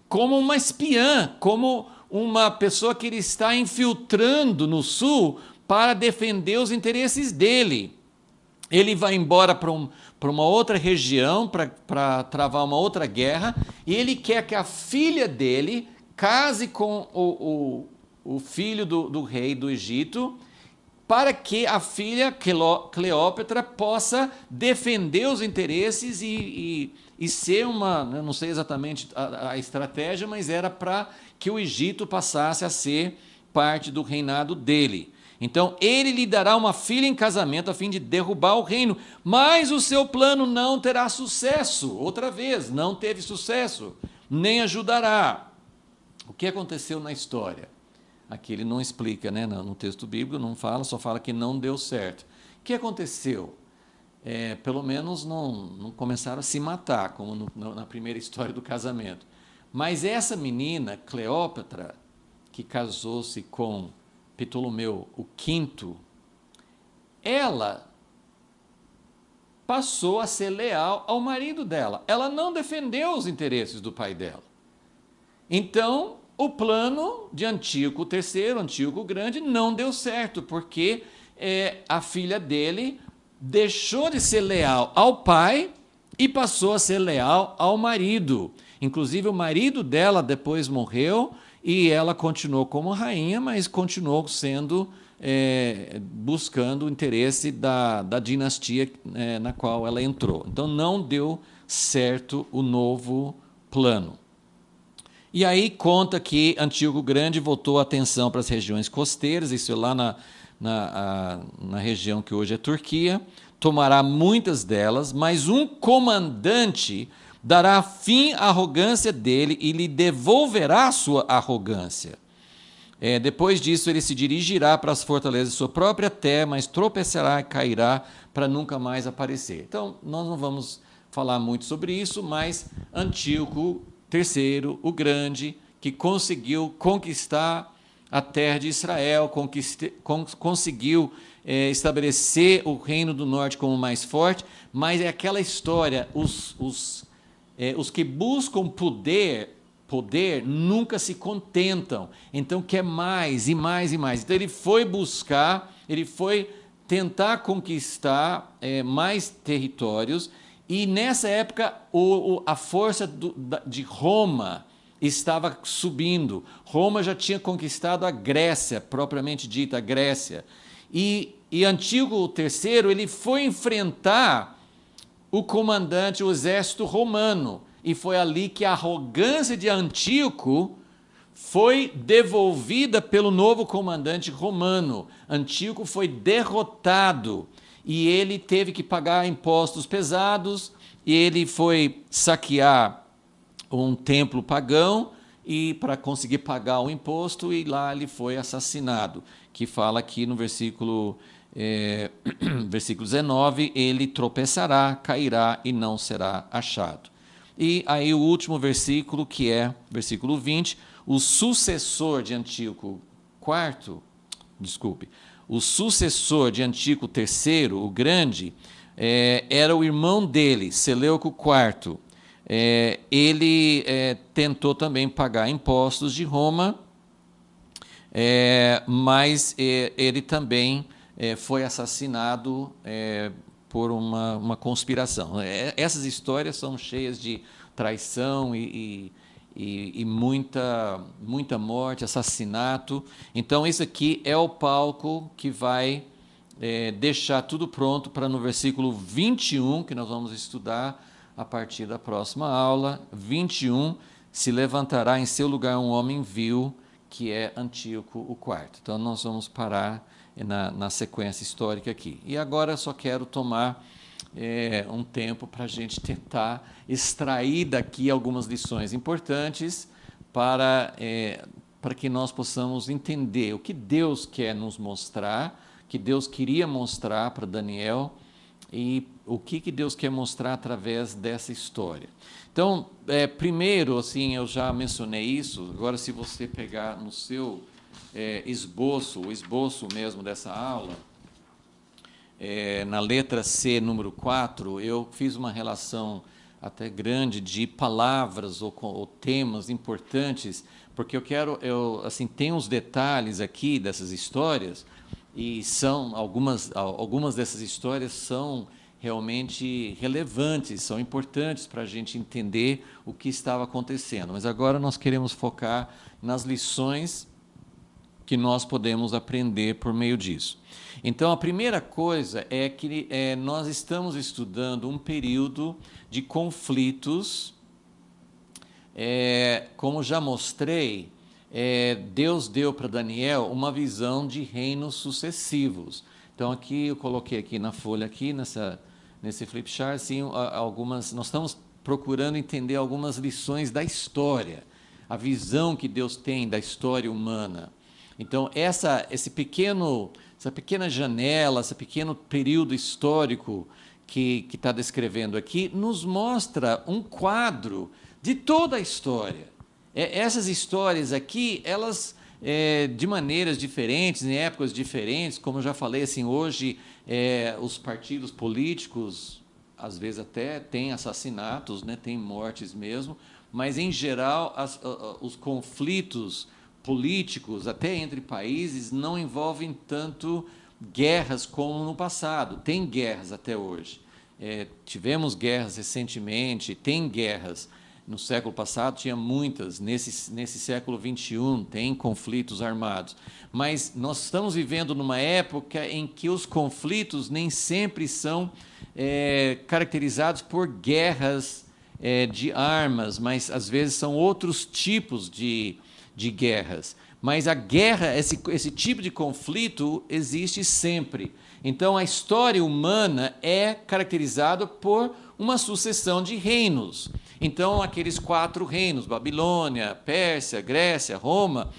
como uma espiã, como uma pessoa que ele está infiltrando no sul para defender os interesses dele. Ele vai embora para uma outra região, para travar uma outra guerra, e ele quer que a filha dele case com o filho do rei do Egito, para que a filha Cleópatra possa defender os interesses e ser não sei exatamente a estratégia, mas era para que o Egito passasse a ser parte do reinado dele. Então, ele lhe dará uma filha em casamento a fim de derrubar o reino, mas o seu plano não terá sucesso. Outra vez, não teve sucesso, nem ajudará. O que aconteceu na história? Aqui ele não explica, né? No texto bíblico não fala, só fala que não deu certo. O que aconteceu? Pelo menos não começaram a se matar, como na primeira história do casamento. Mas essa menina, Cleópatra, que casou-se com Ptolomeu V, ela passou a ser leal ao marido dela. Ela não defendeu os interesses do pai dela. Então, o plano de Antíoco III, Antíoco o Grande, não deu certo, porque a filha dele deixou de ser leal ao pai e passou a ser leal ao marido. Inclusive, o marido dela depois morreu e ela continuou como rainha, mas continuou sendo, buscando o interesse da dinastia na qual ela entrou. Então, não deu certo o novo plano. E aí conta que Antíoco Grande voltou a atenção para as regiões costeiras, isso é lá na região que hoje é Turquia, tomará muitas delas, mas um comandante dará fim à arrogância dele e lhe devolverá a sua arrogância. Depois disso, ele se dirigirá para as fortalezas de sua própria terra, mas tropeçará e cairá para nunca mais aparecer. Então, nós não vamos falar muito sobre isso, mas Antíoco III, o Grande, que conseguiu conquistar a terra de Israel, conseguiu estabelecer o Reino do Norte como mais forte, mas é aquela história, os que buscam poder nunca se contentam, então quer mais e mais e mais. Então ele foi buscar, ele foi tentar conquistar mais territórios, e nessa época a força de Roma estava subindo. Roma já tinha conquistado a Grécia, propriamente dita, a Grécia. E Antíoco III, ele foi enfrentar o comandante, o exército romano. E foi ali que a arrogância de Antíoco foi devolvida pelo novo comandante romano. Antíoco foi derrotado e ele teve que pagar impostos pesados, e ele foi saquear um templo pagão e para conseguir pagar o imposto, e lá ele foi assassinado, que fala aqui no versículo 19, ele tropeçará, cairá e não será achado. E aí o último versículo, que é versículo 20, o sucessor de Antíoco IV, o sucessor de Antíoco III, o Grande, era o irmão dele, Seleuco IV. Ele tentou também pagar impostos de Roma, mas ele também foi assassinado por uma conspiração. Essas histórias são cheias de traição e muita morte, assassinato. Então, isso aqui é o palco que vai deixar tudo pronto para no versículo 21, que nós vamos estudar a partir da próxima aula. 21, se levantará em seu lugar um homem vil, que é Antíoco IV. Então, nós vamos parar na sequência histórica aqui. E agora eu só quero tomar um tempo para a gente tentar extrair daqui algumas lições importantes para que nós possamos entender o que Deus quer nos mostrar, que Deus queria mostrar para Daniel, e o que Deus quer mostrar através dessa história. Então, primeiro, assim, eu já mencionei isso, agora se você pegar no seu esboço, o esboço mesmo dessa aula, na letra C, número 4, eu fiz uma relação até grande de palavras ou temas importantes, porque assim, tem uns detalhes aqui dessas histórias, e são algumas dessas histórias são realmente relevantes, são importantes para a gente entender o que estava acontecendo. Mas agora nós queremos focar nas lições que nós podemos aprender por meio disso. Então, a primeira coisa é que nós estamos estudando um período de conflitos. Como já mostrei, Deus deu para Daniel uma visão de reinos sucessivos. Então, aqui eu coloquei aqui na folha, aqui nesse flip chart, assim, nós estamos procurando entender algumas lições da história, a visão que Deus tem da história humana. Então, essa pequena janela, esse pequeno período histórico que está descrevendo aqui, nos mostra um quadro de toda a história. Essas histórias aqui, elas, de maneiras diferentes, em épocas diferentes, como eu já falei, assim, hoje os partidos políticos, às vezes até têm assassinatos, né, têm mortes mesmo, mas, em geral, os conflitos políticos, até entre países, não envolvem tanto guerras como no passado. Tem guerras até hoje, tivemos guerras recentemente, tem guerras. No século passado tinha muitas, nesse século XXI tem conflitos armados. Mas nós estamos vivendo numa época em que os conflitos nem sempre são caracterizados por guerras de armas, mas às vezes são outros tipos de guerras. Mas a guerra, esse tipo de conflito existe sempre. Então a história humana é caracterizada por uma sucessão de reinos. Então aqueles 4 reinos, Babilônia, Pérsia, Grécia, Roma,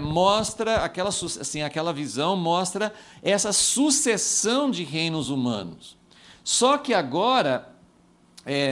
mostra aquela visão mostra essa sucessão de reinos humanos. Só que agora,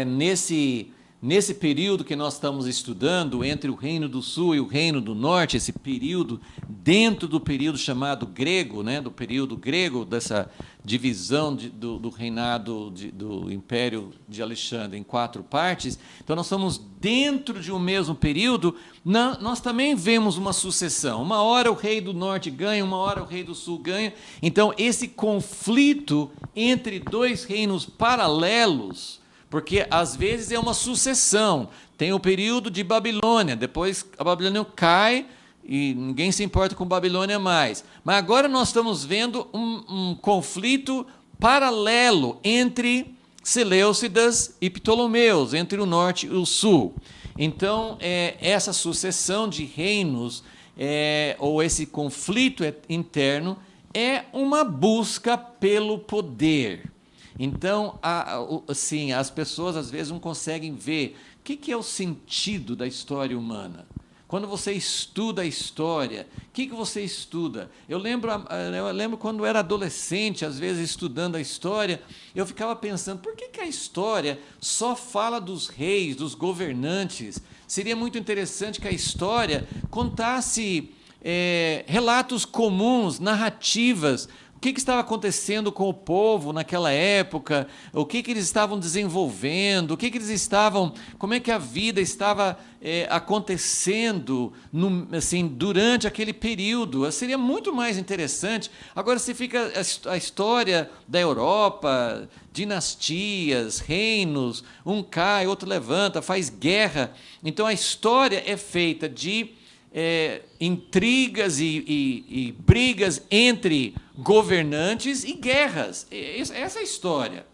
nesse período que nós estamos estudando, entre o Reino do Sul e o Reino do Norte, esse período, dentro do período chamado grego, né, do período grego, dessa divisão do reinado do Império de Alexandre em 4 partes, então nós estamos dentro de um mesmo período, nós também vemos uma sucessão. Uma hora o rei do Norte ganha, uma hora o rei do Sul ganha. Então esse conflito entre 2 reinos paralelos, porque às vezes é uma sucessão. Tem o período de Babilônia, depois a Babilônia cai e ninguém se importa com Babilônia mais. Mas agora nós estamos vendo um conflito paralelo entre Seleucidas e Ptolomeus, entre o norte e o sul. Então, essa sucessão de reinos, ou esse conflito interno, é uma busca pelo poder. Então, assim, as pessoas às vezes não conseguem ver o que é o sentido da história humana. Quando você estuda a história, o que você estuda? Eu lembro quando eu era adolescente, às vezes estudando a história, eu ficava pensando, por que a história só fala dos reis, dos governantes? Seria muito interessante que a história contasse relatos comuns, narrativas. O que estava acontecendo com o povo naquela época, o que eles estavam desenvolvendo, como é que a vida estava acontecendo assim, durante aquele período. Seria muito mais interessante. Agora você fica a história da Europa, dinastias, reinos, um cai, outro levanta, faz guerra. Então a história é feita de intrigas e brigas entre governantes e guerras. Essa é a história.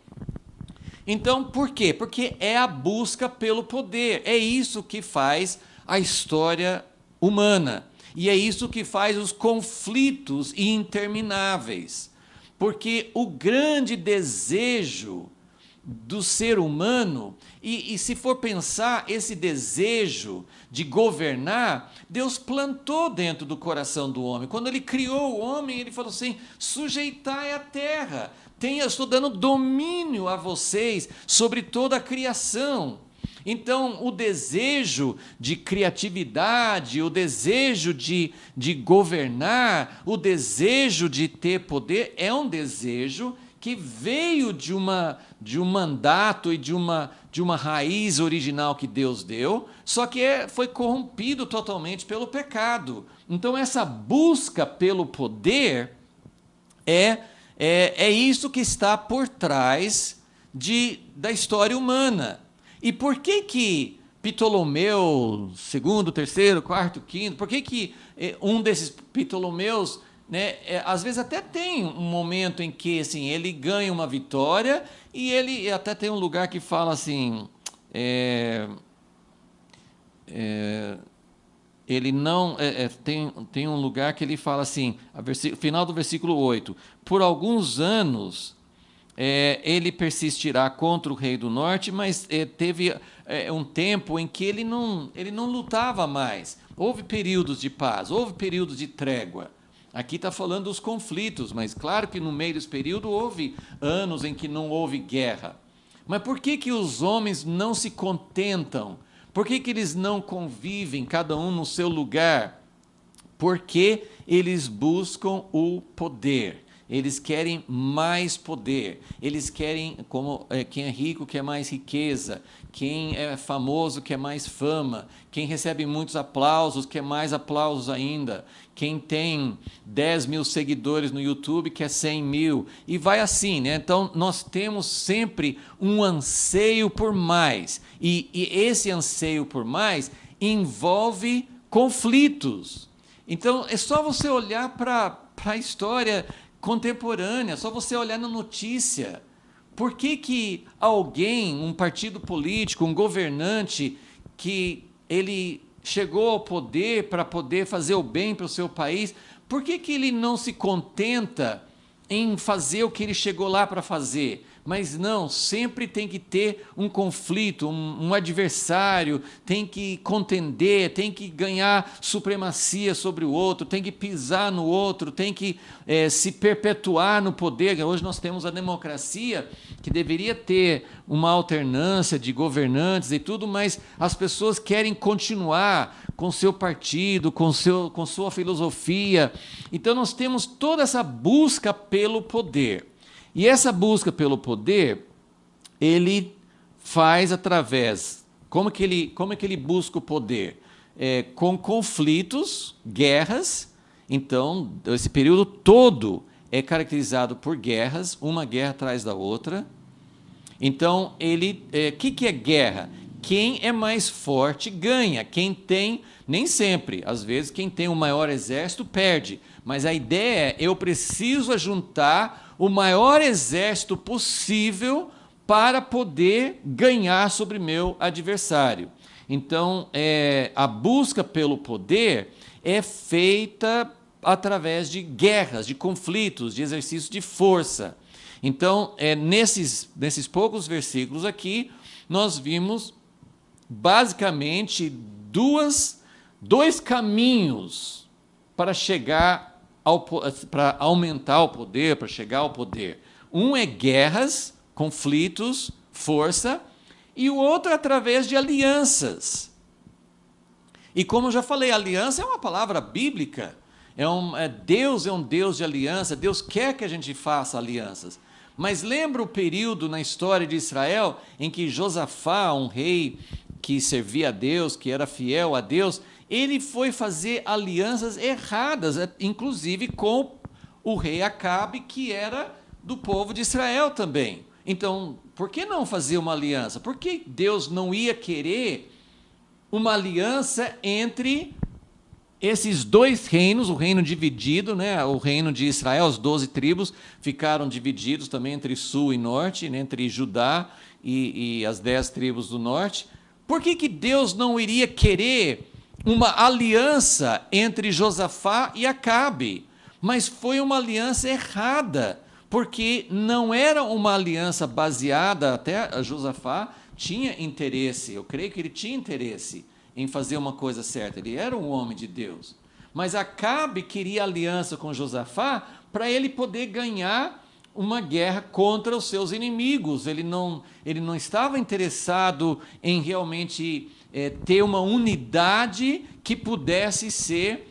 Então, por quê? Porque é a busca pelo poder. É isso que faz a história humana. E é isso que faz os conflitos intermináveis. Porque o grande desejo do ser humano, e se for pensar, esse desejo de governar, Deus plantou dentro do coração do homem. Quando ele criou o homem, ele falou assim, sujeitai a terra, estou dando domínio a vocês sobre toda a criação. Então, o desejo de criatividade, o desejo de governar, o desejo de ter poder, é um desejo que veio de um mandato e de uma raiz original que Deus deu, só que foi corrompido totalmente pelo pecado. Então essa busca pelo poder é isso que está por trás da história humana. E por que Ptolomeu, segundo, terceiro, quarto, quinto, por que um desses Ptolomeus, né, às vezes até tem um momento em que assim, ele ganha uma vitória e ele até tem um lugar que fala assim, ele não tem um lugar que ele fala assim, final do versículo 8, por alguns anos ele persistirá contra o rei do norte, mas teve um tempo em que ele não lutava mais. Houve períodos de paz, houve períodos de trégua. Aqui está falando dos conflitos, mas claro que no meio desse período houve anos em que não houve guerra. Mas por que os homens não se contentam? Por que eles não convivem, cada um no seu lugar? Porque eles buscam o poder. Eles querem mais poder. Eles querem, quem é rico quer mais riqueza. Quem é famoso quer mais fama. Quem recebe muitos aplausos quer mais aplausos ainda. Quem tem 10 mil seguidores no YouTube quer 100 mil. E vai assim, né? Então, nós temos sempre um anseio por mais. E esse anseio por mais envolve conflitos. Então, é só você olhar para a história contemporânea, só você olhar na notícia. Por que alguém, um partido político, um governante, que ele chegou ao poder para poder fazer o bem para o seu país, por que ele não se contenta em fazer o que ele chegou lá para fazer? Mas não, sempre tem que ter um conflito, um adversário, tem que contender, tem que ganhar supremacia sobre o outro, tem que pisar no outro, tem que se perpetuar no poder. Hoje nós temos a democracia, que deveria ter uma alternância de governantes e tudo, mas as pessoas querem continuar com seu partido, com sua filosofia. Então nós temos toda essa busca pelo poder. E essa busca pelo poder, ele faz através... Como que ele busca o poder? Com conflitos, guerras. Então, esse período todo é caracterizado por guerras, uma guerra atrás da outra. Então, que é guerra? Quem é mais forte ganha. Quem tem, nem sempre, às vezes, quem tem o maior exército perde. Mas a ideia é, eu preciso ajuntar o maior exército possível para poder ganhar sobre meu adversário. Então, a busca pelo poder é feita através de guerras, de conflitos, de exercícios de força. Então, nesses poucos versículos aqui, nós vimos basicamente dois caminhos para para aumentar o poder, para chegar ao poder. Um é guerras, conflitos, força, e o outro é através de alianças. E como eu já falei, aliança é uma palavra bíblica. Deus é um Deus de aliança, Deus quer que a gente faça alianças. Mas lembra o período na história de Israel em que Josafá, um rei que servia a Deus, que era fiel a Deus, ele foi fazer alianças erradas, inclusive com o rei Acabe, que era do povo de Israel também. Então, por que não fazer uma aliança? Por que Deus não ia querer uma aliança entre esses dois reinos, o reino dividido, né, o reino de Israel, as 12 tribos ficaram divididos também entre sul e norte, né, entre Judá e as 10 tribos do norte. Por que Deus não iria querer uma aliança entre Josafá e Acabe? Mas foi uma aliança errada, porque não era uma aliança baseada, até Josafá tinha interesse, eu creio que ele tinha interesse em fazer uma coisa certa, ele era um homem de Deus. Mas Acabe queria aliança com Josafá para ele poder ganhar uma guerra contra os seus inimigos. Ele não estava interessado em realmente ter uma unidade que pudesse ser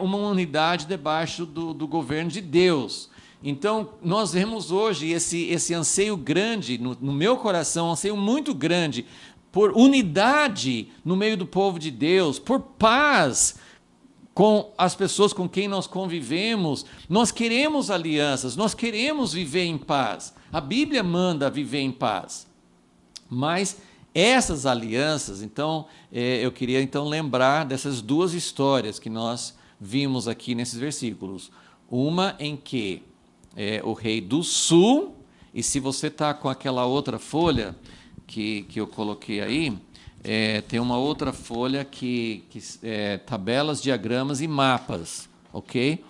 uma unidade debaixo do governo de Deus. Então, nós vemos hoje esse anseio grande, no meu coração, um anseio muito grande, por unidade no meio do povo de Deus, por paz com as pessoas com quem nós convivemos. Nós queremos alianças, nós queremos viver em paz. A Bíblia manda viver em paz. Mas essas alianças, então, eu queria então lembrar dessas duas histórias que nós vimos aqui nesses versículos. Uma em que o rei do sul, e se você está com aquela outra folha que eu coloquei aí, tem uma outra folha que tabelas, diagramas e mapas, ok?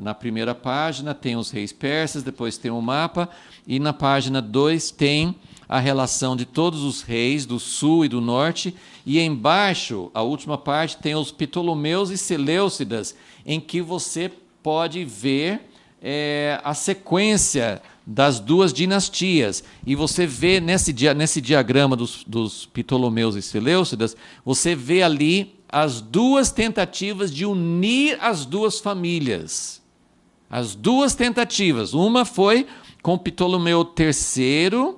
Na primeira página tem os reis persas, depois tem o mapa, e na página 2 tem a relação de todos os reis do sul e do norte, e embaixo, a última parte, tem os Ptolomeus e Seleucidas, em que você pode ver a sequência das duas dinastias. E você vê nesse diagrama dos Ptolomeus e Seleucidas, você vê ali as duas tentativas de unir as duas famílias. As duas tentativas. Uma foi com Ptolomeu III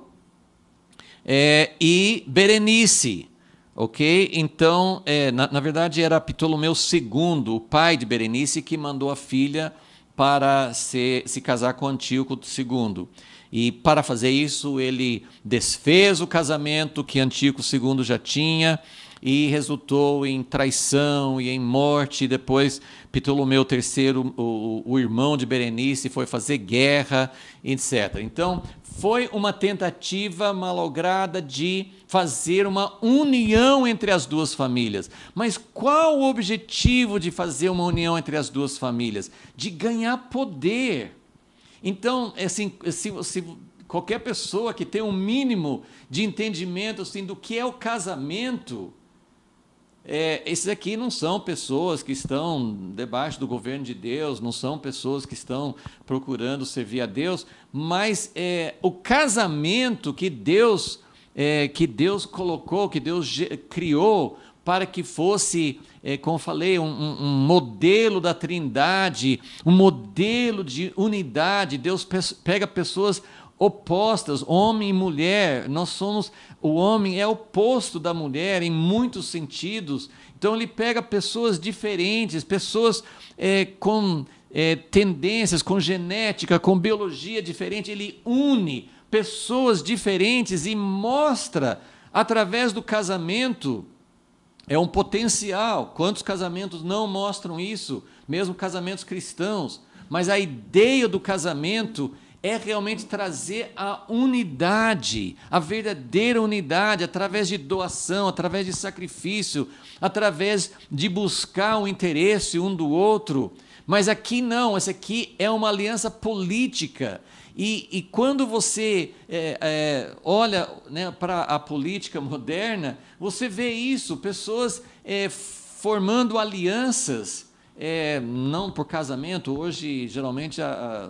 e Berenice. Ok? Então, na verdade, era Ptolomeu II, o pai de Berenice, que mandou a filha para se casar com Antíoco II. E para fazer isso, ele desfez o casamento que Antíoco II já tinha e resultou em traição e em morte. E depois, Ptolomeu III, o irmão de Berenice, foi fazer guerra, etc. Então, foi uma tentativa malograda de fazer uma união entre as duas famílias. Mas qual o objetivo de fazer uma união entre as duas famílias? De ganhar poder. Então, assim, se qualquer pessoa que tem um mínimo de entendimento assim, do que é o casamento, esses aqui não são pessoas que estão debaixo do governo de Deus, não são pessoas que estão procurando servir a Deus, mas o casamento que Deus colocou, que Deus criou para que fosse, como falei, um modelo da Trindade, um modelo de unidade. Deus pega pessoas opostas, homem e mulher. O homem é oposto da mulher em muitos sentidos. Então ele pega pessoas diferentes, pessoas com tendências, com genética, com biologia diferente. Ele une pessoas diferentes e mostra através do casamento. É um potencial. Quantos casamentos não mostram isso? Mesmo casamentos cristãos. Mas a ideia do casamento é realmente trazer a unidade, a verdadeira unidade, através de doação, através de sacrifício, através de buscar o interesse um do outro. Mas aqui não, essa aqui é uma aliança política. E quando você olha, né, para a política moderna, você vê isso, pessoas formando alianças, não por casamento. Hoje, geralmente,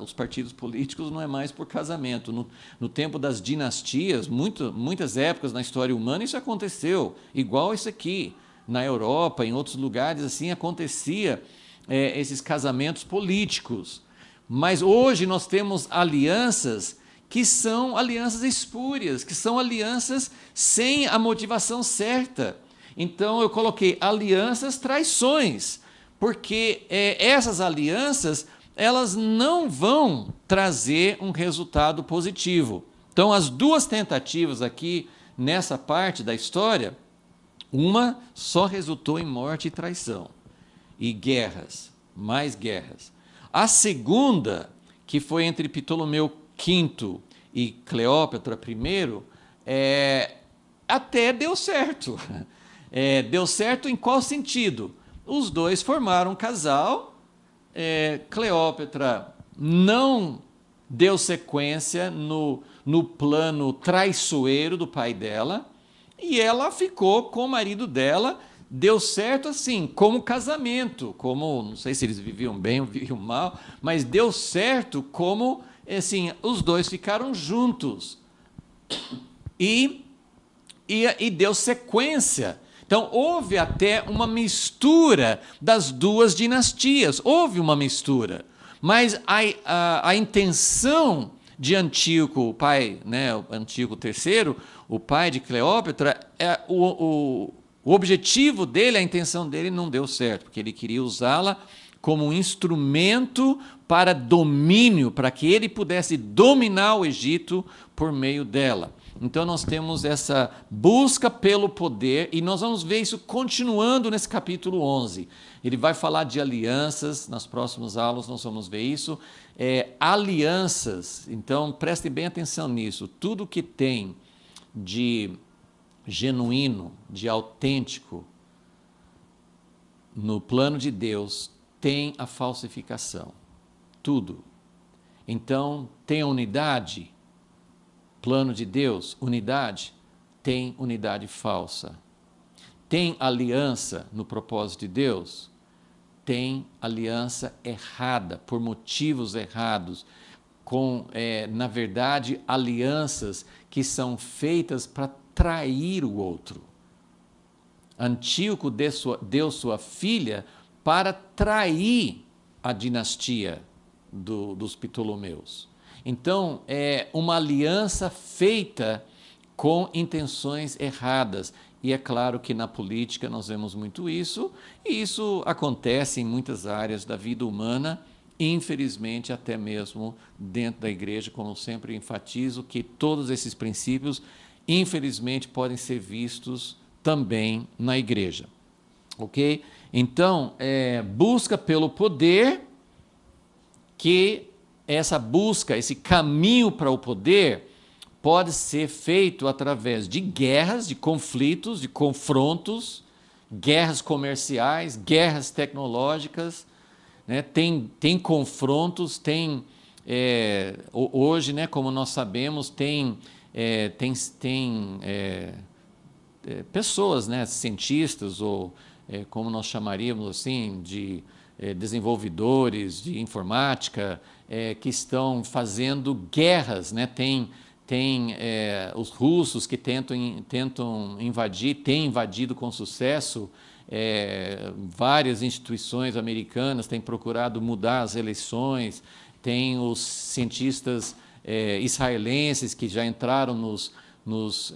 os partidos políticos não é mais por casamento. No tempo das dinastias, muitas épocas na história humana, isso aconteceu, igual isso aqui. Na Europa, em outros lugares, assim, acontecia esses casamentos políticos. Mas hoje nós temos alianças que são alianças espúrias, que são alianças sem a motivação certa. Então eu coloquei alianças traições, porque essas alianças elas não vão trazer um resultado positivo. Então as duas tentativas aqui nessa parte da história, uma só resultou em morte e traição e guerras, mais guerras. A segunda, que foi entre Ptolomeu V e Cleópatra I, até deu certo. Deu certo em qual sentido? Os dois formaram um casal, Cleópatra não deu sequência no plano traiçoeiro do pai dela, e ela ficou com o marido dela. Deu certo assim, como casamento, como, não sei se eles viviam bem ou viviam mal, mas deu certo como, assim, os dois ficaram juntos. E deu sequência. Então, houve até uma mistura das duas dinastias, houve uma mistura. Mas a intenção de Antíoco, o pai, né, Antíoco III, o pai de Cleópatra, o objetivo dele, a intenção dele não deu certo, porque ele queria usá-la como um instrumento para domínio, para que ele pudesse dominar o Egito por meio dela. Então nós temos essa busca pelo poder, e nós vamos ver isso continuando nesse capítulo 11. Ele vai falar de alianças, nas próximas aulas nós vamos ver isso. Alianças, então prestem bem atenção nisso. Tudo que tem de genuíno, de autêntico, no plano de Deus, tem a falsificação. Tudo. Então, tem a unidade, plano de Deus, unidade, tem unidade falsa. Tem aliança no propósito de Deus, tem aliança errada, por motivos errados, com, na verdade, alianças que são feitas para trair o outro. Antíoco deu sua filha para trair a dinastia dos Ptolomeus. Então, é uma aliança feita com intenções erradas. E é claro que na política nós vemos muito isso, e isso acontece em muitas áreas da vida humana, infelizmente até mesmo dentro da igreja, como eu sempre enfatizo, que todos esses princípios, infelizmente, podem ser vistos também na igreja. Ok? Então, busca pelo poder, que essa busca, esse caminho para o poder, pode ser feito através de guerras, de conflitos, de confrontos, guerras comerciais, guerras tecnológicas, né? Tem confrontos, hoje, né, como nós sabemos, tem pessoas, né, cientistas, ou como nós chamaríamos assim, de desenvolvedores de informática, que estão fazendo guerras, né? Tem os russos que tentam invadir, têm invadido com sucesso, várias instituições americanas têm procurado mudar as eleições, tem os cientistas israelenses que já entraram nos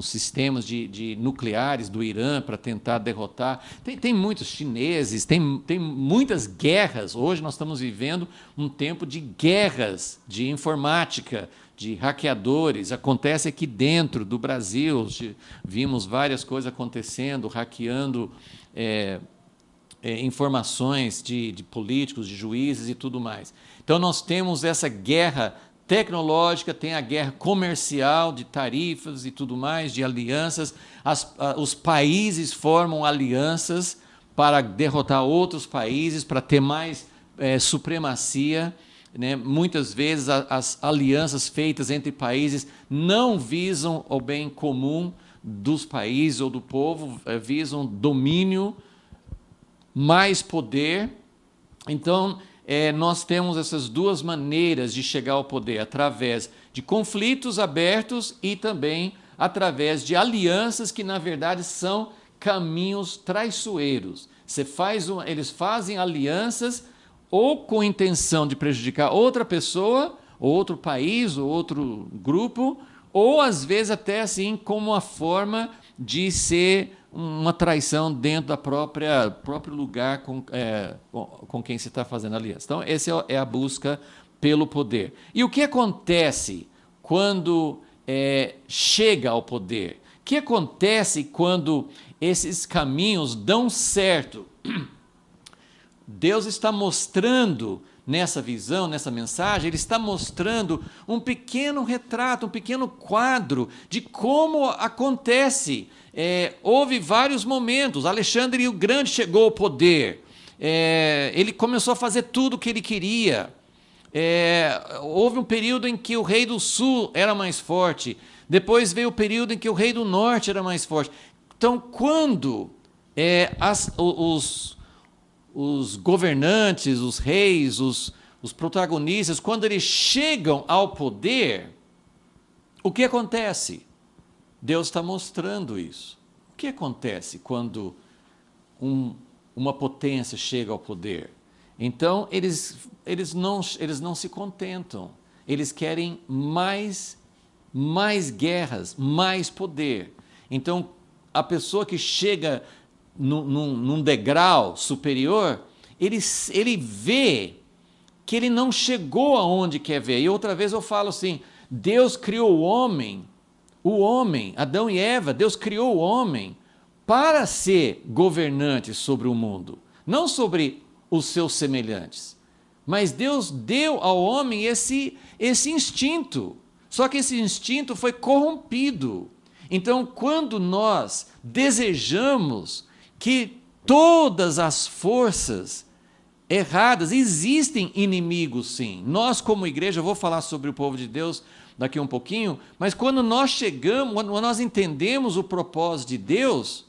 sistemas de nucleares do Irã para tentar derrotar. Tem muitos chineses, tem muitas guerras. Hoje nós estamos vivendo um tempo de guerras de informática, de hackeadores. Acontece aqui dentro do Brasil, vimos várias coisas acontecendo, hackeando informações de políticos, de juízes e tudo mais. Então nós temos essa guerra tecnológica, tem a guerra comercial, de tarifas e tudo mais, de alianças. Os países formam alianças para derrotar outros países, para ter mais supremacia, né? Muitas vezes as alianças feitas entre países não visam o bem comum dos países ou do povo, visam domínio, mais poder. Então, nós temos essas duas maneiras de chegar ao poder, através de conflitos abertos e também através de alianças que, na verdade, são caminhos traiçoeiros. Eles fazem alianças ou com intenção de prejudicar outra pessoa, ou outro país, ou outro grupo, ou às vezes até assim como uma forma de ser uma traição dentro da próprio lugar com quem se está fazendo aliança. Então, essa é a busca pelo poder. E o que acontece quando chega ao poder? O que acontece quando esses caminhos dão certo? Deus está mostrando nessa visão, nessa mensagem, Ele está mostrando um pequeno retrato, um pequeno quadro de como acontece. Houve vários momentos. Alexandre o Grande chegou ao poder. Ele começou a fazer tudo o que ele queria. Houve um período em que o rei do sul era mais forte. Depois veio o período em que o rei do norte era mais forte. Então, quando os governantes, os reis, os protagonistas, quando eles chegam ao poder, o que acontece? Deus está mostrando isso. O que acontece quando uma potência chega ao poder? Então, eles não se contentam. Eles querem mais guerras, mais poder. Então, a pessoa que chega num degrau superior, ele vê que ele não chegou aonde quer ver. E outra vez eu falo assim, Deus criou o homem, Adão e Eva, Deus criou o homem para ser governante sobre o mundo, não sobre os seus semelhantes. Mas Deus deu ao homem esse instinto, só que esse instinto foi corrompido. Então, quando nós desejamos que todas as forças erradas, existem inimigos sim. Nós como igreja, eu vou falar sobre o povo de Deus daqui um pouquinho, mas quando nós chegamos, quando nós entendemos o propósito de Deus,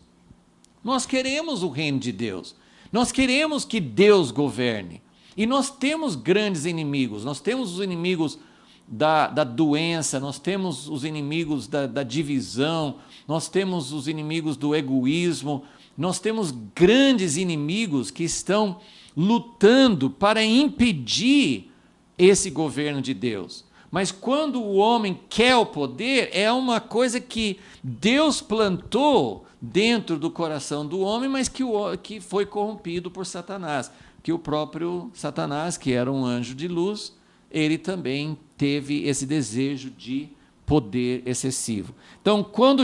nós queremos o reino de Deus. Nós queremos que Deus governe. E nós temos grandes inimigos, nós temos os inimigos da doença, nós temos os inimigos da divisão, nós temos os inimigos do egoísmo, nós temos grandes inimigos que estão lutando para impedir esse governo de Deus. Mas quando o homem quer o poder, é uma coisa que Deus plantou dentro do coração do homem, mas que foi corrompido por Satanás. Que o próprio Satanás, que era um anjo de luz, ele também teve esse desejo de poder excessivo. Então, quando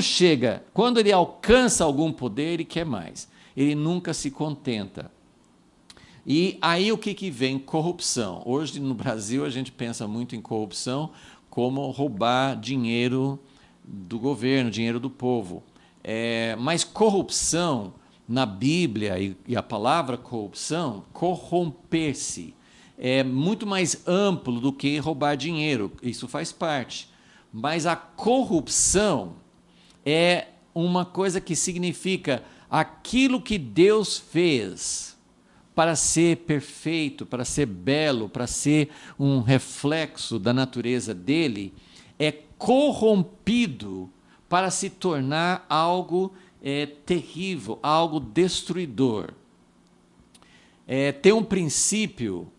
ele alcança algum poder, ele quer mais. Ele nunca se contenta. E aí o que vem? Corrupção. Hoje no Brasil a gente pensa muito em corrupção como roubar dinheiro do governo, dinheiro do povo. Mas corrupção, na Bíblia, e a palavra corrupção, corromper-se, é muito mais amplo do que roubar dinheiro. Isso faz parte. Mas a corrupção é uma coisa que significa aquilo que Deus fez para ser perfeito, para ser belo, para ser um reflexo da natureza dele, é corrompido para se tornar algo terrível, algo destruidor. Tem um princípio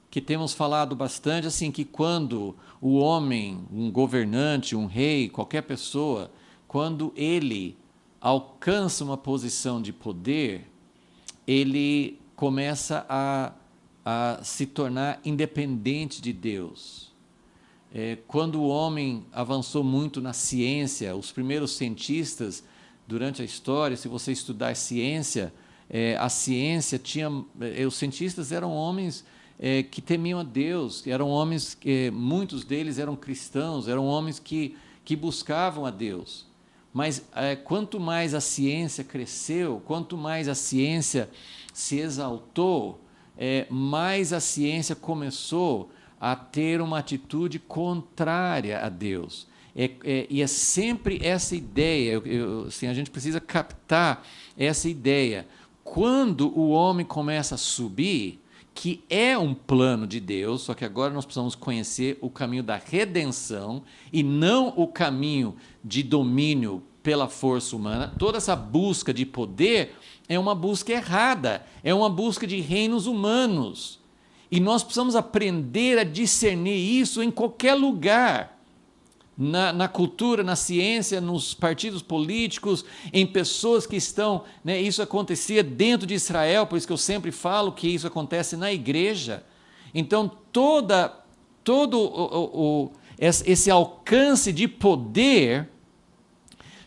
que temos falado bastante, assim, que quando o homem, um governante, um rei, qualquer pessoa, quando ele alcança uma posição de poder, ele começa a se tornar independente de Deus. Quando o homem avançou muito na ciência, os primeiros cientistas, durante a história, se você estudar a ciência tinha... os cientistas eram homens que temiam a Deus, eram homens, muitos deles eram cristãos, eram homens que buscavam a Deus. Mas quanto mais a ciência cresceu, quanto mais a ciência se exaltou, mais a ciência começou a ter uma atitude contrária a Deus. E é sempre essa ideia, assim, a gente precisa captar essa ideia. Quando o homem começa a subir, que é um plano de Deus, só que agora nós precisamos conhecer o caminho da redenção e não o caminho de domínio pela força humana. Toda essa busca de poder é uma busca errada, é uma busca de reinos humanos. E nós precisamos aprender a discernir isso em qualquer lugar. Na cultura, na ciência, nos partidos políticos, em pessoas que estão... isso acontecia dentro de Israel, por isso que eu sempre falo que isso acontece na igreja. Então, esse alcance de poder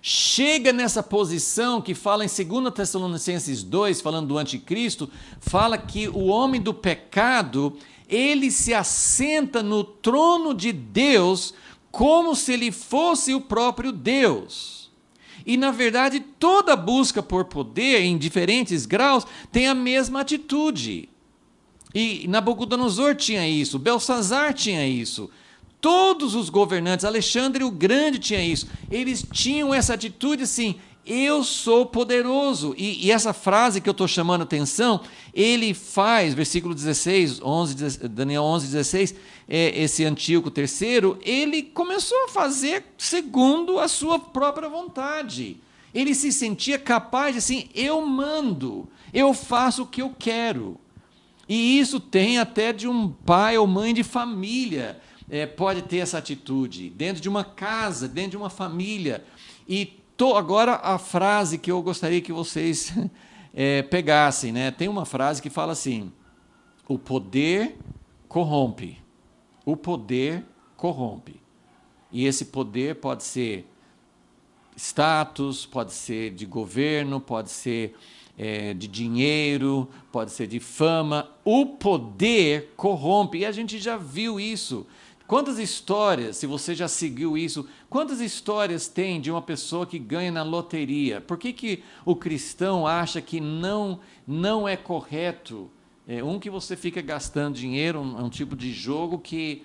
chega nessa posição que fala em 2 Tessalonicenses 2, falando do anticristo, fala que o homem do pecado, ele se assenta no trono de Deus como se ele fosse o próprio Deus. E, na verdade, toda busca por poder, em diferentes graus, tem a mesma atitude. E Nabucodonosor tinha isso, Belsazar tinha isso, todos os governantes, Alexandre o Grande tinha isso. Eles tinham essa atitude assim, eu sou poderoso. E essa frase que eu estou chamando a atenção, ele faz, versículo 16, Daniel 11, 16, esse Antíoco III, ele começou a fazer segundo a sua própria vontade. Ele se sentia capaz de assim, eu mando, eu faço o que eu quero. E isso tem até de um pai ou mãe de família, pode ter essa atitude, dentro de uma casa, dentro de uma família. E agora a frase que eu gostaria que vocês pegassem, tem uma frase que fala assim, o poder corrompe, o poder corrompe. E esse poder pode ser status, pode ser de governo, pode ser de dinheiro, pode ser de fama. O poder corrompe, e a gente já viu isso. Quantas histórias, se você já seguiu isso, quantas histórias tem de uma pessoa que ganha na loteria? Por que o cristão acha que não é correto? Que você fica gastando dinheiro, um tipo de jogo que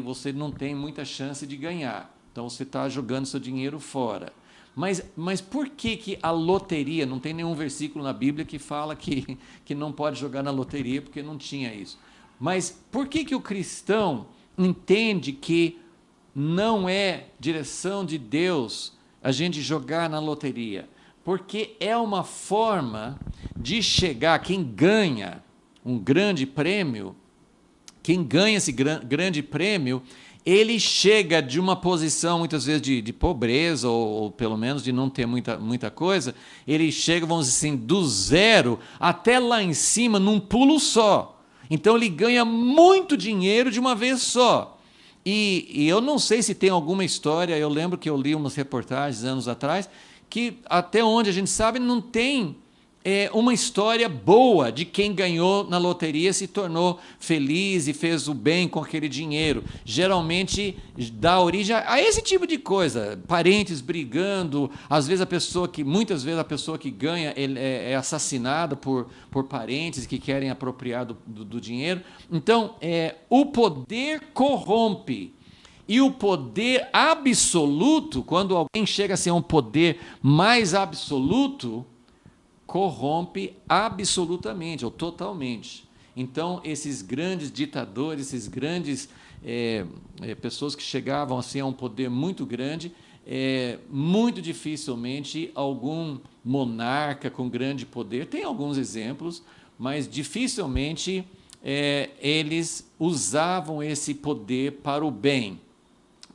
você não tem muita chance de ganhar. Então você está jogando seu dinheiro fora. Mas por que a loteria, não tem nenhum versículo na Bíblia que fala que não pode jogar na loteria, porque não tinha isso. Mas por que o cristão entende que não é direção de Deus a gente jogar na loteria? Porque é uma forma de chegar, quem ganha um grande prêmio, quem ganha esse grande prêmio, ele chega de uma posição, muitas vezes, de pobreza, ou pelo menos de não ter muita coisa, ele chega, vamos dizer assim, do zero até lá em cima, num pulo só. Então ele ganha muito dinheiro de uma vez só. E eu não sei se tem alguma história, eu lembro que eu li umas reportagens anos atrás, que até onde a gente sabe não tem uma história boa de quem ganhou na loteria, se tornou feliz e fez o bem com aquele dinheiro. Geralmente dá origem a esse tipo de coisa, parentes brigando, às vezes muitas vezes a pessoa que ganha é assassinada por parentes que querem apropriar do dinheiro. Então, o poder corrompe. E o poder absoluto, quando alguém chega a ser um poder mais absoluto, corrompe absolutamente ou totalmente. Então, esses grandes ditadores, esses grandes pessoas que chegavam assim, a um poder muito grande, muito dificilmente algum monarca com grande poder, tem alguns exemplos, mas dificilmente eles usavam esse poder para o bem.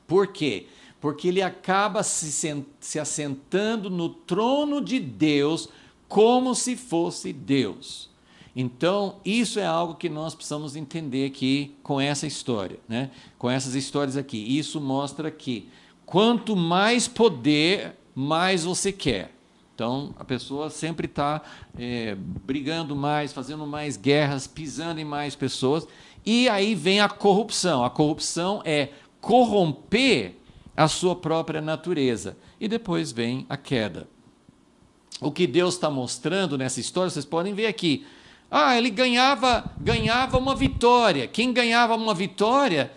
Por quê? Porque ele acaba se assentando no trono de Deus como se fosse Deus. Então, isso é algo que nós precisamos entender aqui com essa história, né? Com essas histórias aqui. Isso mostra que quanto mais poder, mais você quer. Então, a pessoa sempre está brigando mais, fazendo mais guerras, pisando em mais pessoas. E aí vem a corrupção. A corrupção é corromper a sua própria natureza. E depois vem a queda. O que Deus está mostrando nessa história, vocês podem ver aqui. Ele ganhava uma vitória. Quem ganhava uma vitória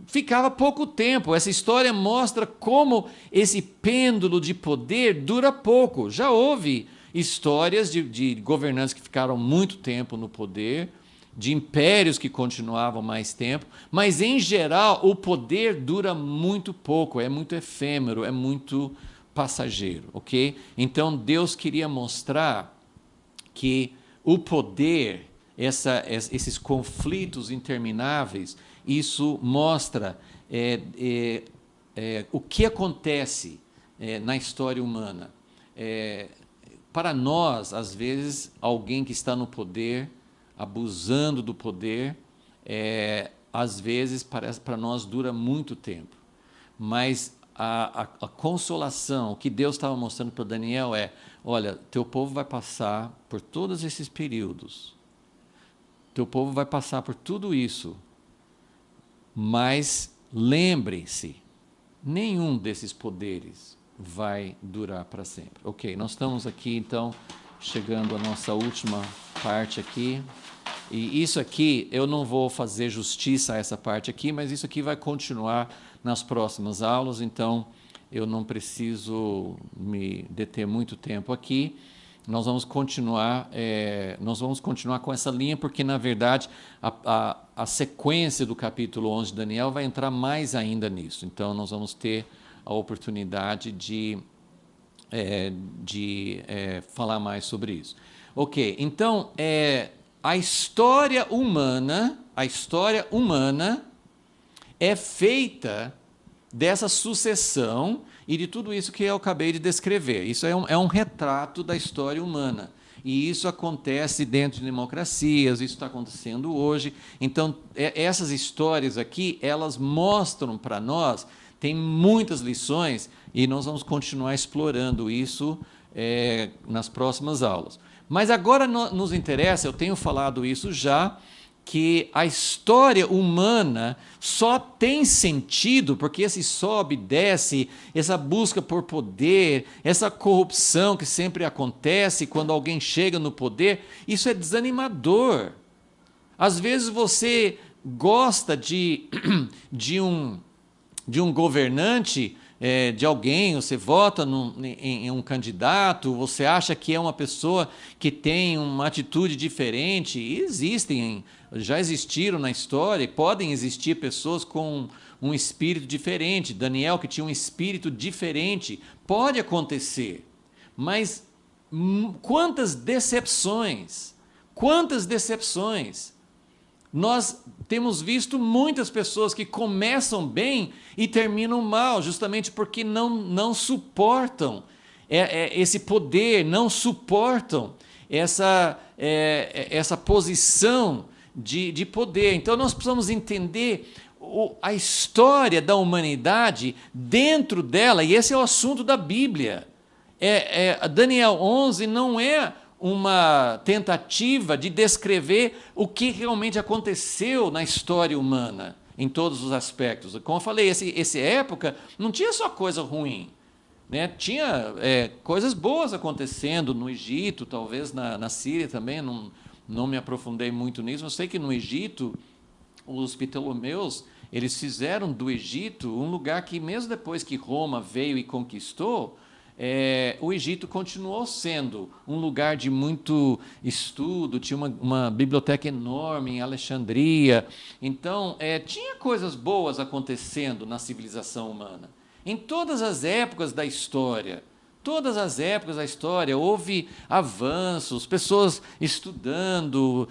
ficava pouco tempo. Essa história mostra como esse pêndulo de poder dura pouco. Já houve histórias de governantes que ficaram muito tempo no poder, de impérios que continuavam mais tempo, mas em geral o poder dura muito pouco, é muito efêmero, é muito passageiro, ok? Então Deus queria mostrar que o poder, esses conflitos intermináveis, isso mostra o que acontece na história humana. Para nós, às vezes, alguém que está no poder, abusando do poder, às vezes parece para nós dura muito tempo, mas a consolação, o que Deus estava mostrando para Daniel olha, teu povo vai passar por todos esses períodos, teu povo vai passar por tudo isso, mas lembre-se, nenhum desses poderes vai durar para sempre. Ok, nós estamos aqui então chegando à nossa última parte aqui, e isso aqui, eu não vou fazer justiça a essa parte aqui, mas isso aqui vai continuar nas próximas aulas, então eu não preciso me deter muito tempo aqui. Nós vamos continuar com essa linha, porque, na verdade, a sequência do capítulo 11 de Daniel vai entrar mais ainda nisso. Então, nós vamos ter a oportunidade de falar mais sobre isso. Ok, então, a história humana é feita dessa sucessão e de tudo isso que eu acabei de descrever. Isso é um retrato da história humana. E isso acontece dentro de democracias, isso está acontecendo hoje. Então, essas histórias aqui, elas mostram para nós, tem muitas lições, e nós vamos continuar explorando isso nas próximas aulas. Mas agora nos interessa, eu tenho falado isso já, que a história humana só tem sentido porque esse sobe e desce, essa busca por poder, essa corrupção que sempre acontece quando alguém chega no poder, isso é desanimador. Às vezes você gosta de um governante, de alguém, você vota em um candidato, você acha que é uma pessoa que tem uma atitude diferente, e já existiram na história, e podem existir pessoas com um espírito diferente. Daniel, que tinha um espírito diferente, pode acontecer, mas quantas decepções, Quantas decepções! Nós temos visto muitas pessoas que começam bem e terminam mal, justamente porque não suportam esse poder, não suportam essa posição de poder. Então nós precisamos entender a história da humanidade dentro dela, e esse é o assunto da Bíblia. Daniel 11 não é uma tentativa de descrever o que realmente aconteceu na história humana, em todos os aspectos. Como eu falei, essa época não tinha só coisa ruim, né? Tinha coisas boas acontecendo no Egito, talvez na Síria também, não me aprofundei muito nisso. Eu sei que no Egito, os Ptolomeus, eles fizeram do Egito um lugar que, mesmo depois que Roma veio e conquistou, o Egito continuou sendo um lugar de muito estudo, tinha uma biblioteca enorme em Alexandria. Então, tinha coisas boas acontecendo na civilização humana. Em todas as épocas da história, houve avanços, pessoas estudando,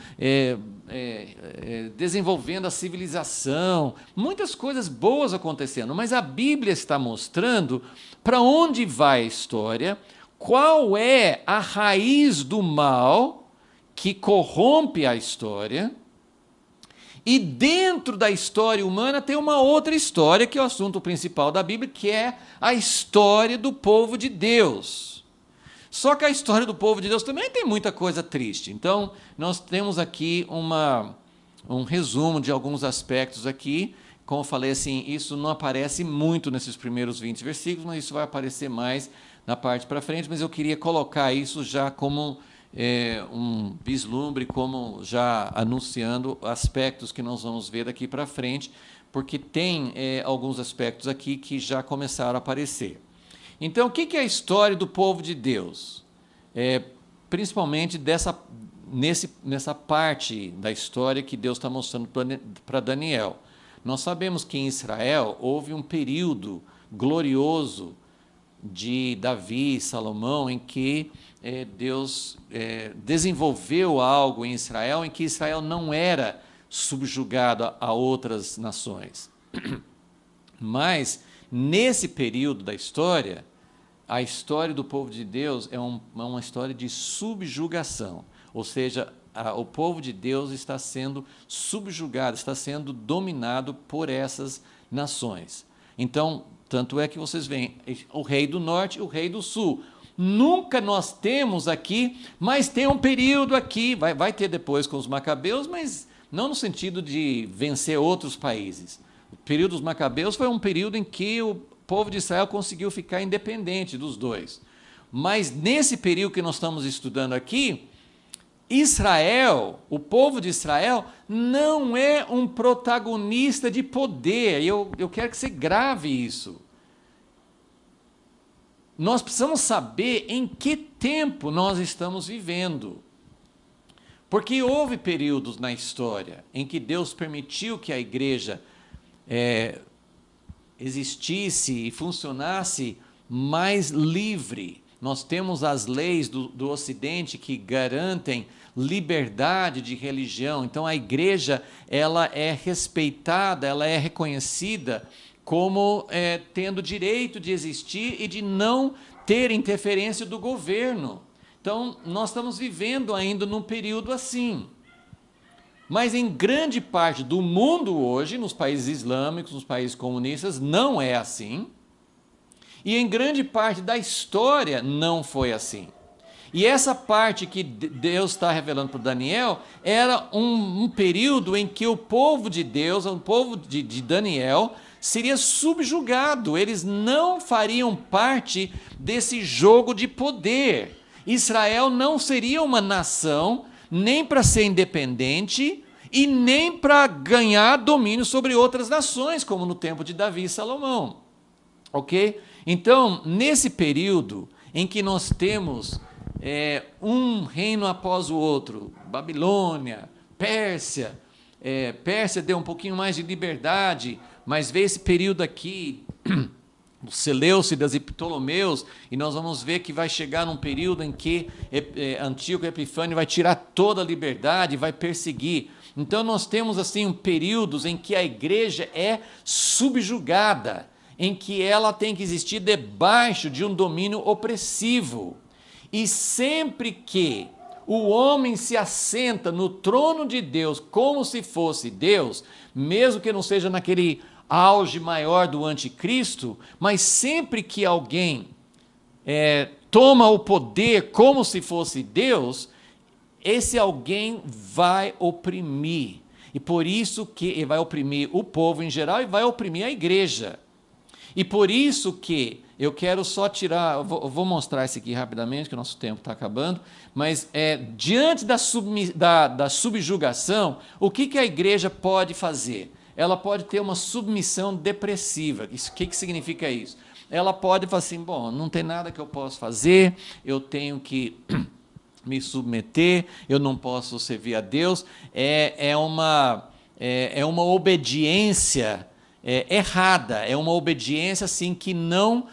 desenvolvendo a civilização, muitas coisas boas acontecendo, mas a Bíblia está mostrando para onde vai a história, qual é a raiz do mal que corrompe a história. E dentro da história humana tem uma outra história, que é o assunto principal da Bíblia, que é a história do povo de Deus. Só que a história do povo de Deus também tem muita coisa triste. Então, nós temos aqui um resumo de alguns aspectos aqui. Como eu falei, assim, isso não aparece muito nesses primeiros 20 versículos, mas isso vai aparecer mais na parte para frente. Mas eu queria colocar isso já como um vislumbre, como já anunciando aspectos que nós vamos ver daqui para frente, porque tem alguns aspectos aqui que já começaram a aparecer. Então, o que é a história do povo de Deus? Principalmente nessa parte da história que Deus está mostrando para Daniel. Nós sabemos que em Israel houve um período glorioso de Davi e Salomão, em que Deus desenvolveu algo em Israel, em que Israel não era subjugado a outras nações. Mas, nesse período da história, a história do povo de Deus é uma história de subjugação, ou seja, o povo de Deus está sendo subjugado, está sendo dominado por essas nações. Então, tanto é que vocês veem o rei do norte e o rei do sul. Nunca nós temos aqui, mas tem um período aqui, vai ter depois com os macabeus, mas não no sentido de vencer outros países. O período dos macabeus foi um período em que o povo de Israel conseguiu ficar independente dos dois. Mas nesse período que nós estamos estudando aqui, Israel, o povo de Israel, não é um protagonista de poder. Eu quero que você grave isso. Nós precisamos saber em que tempo nós estamos vivendo. Porque houve períodos na história em que Deus permitiu que a igreja existisse e funcionasse mais livre. Nós temos as leis do Ocidente que garantem liberdade de religião. Então a igreja ela é respeitada, ela é reconhecida como tendo direito de existir e de não ter interferência do governo. Então nós estamos vivendo ainda num período assim. Mas em grande parte do mundo hoje, nos países islâmicos, nos países comunistas, não é assim. E em grande parte da história não foi assim. E essa parte que Deus está revelando para Daniel era um período em que o povo de Deus, o povo de Daniel, seria subjugado. Eles não fariam parte desse jogo de poder. Israel não seria uma nação nem para ser independente e nem para ganhar domínio sobre outras nações, como no tempo de Davi e Salomão. Ok? Então, nesse período em que nós temos um reino após o outro, Babilônia, Pérsia, Pérsia deu um pouquinho mais de liberdade, mas veio esse período aqui Seleucidas e Ptolomeus, e nós vamos ver que vai chegar num período em que Antíoco Epifânio vai tirar toda a liberdade, vai perseguir. Então nós temos assim períodos em que a igreja é subjugada, em que ela tem que existir debaixo de um domínio opressivo. E sempre que o homem se assenta no trono de Deus como se fosse Deus, mesmo que não seja naquele auge maior do anticristo, mas sempre que alguém toma o poder como se fosse Deus, esse alguém vai oprimir. E por isso que ele vai oprimir o povo em geral e vai oprimir a igreja. E por isso que eu quero só tirar, eu vou mostrar isso aqui rapidamente, que o nosso tempo está acabando, mas diante da subjugação, o que a igreja pode fazer? Ela pode ter uma submissão depressiva. O que significa isso? Ela pode falar assim, bom, não tem nada que eu possa fazer, eu tenho que me submeter, eu não posso servir a Deus. É uma obediência errada, é uma obediência assim, que não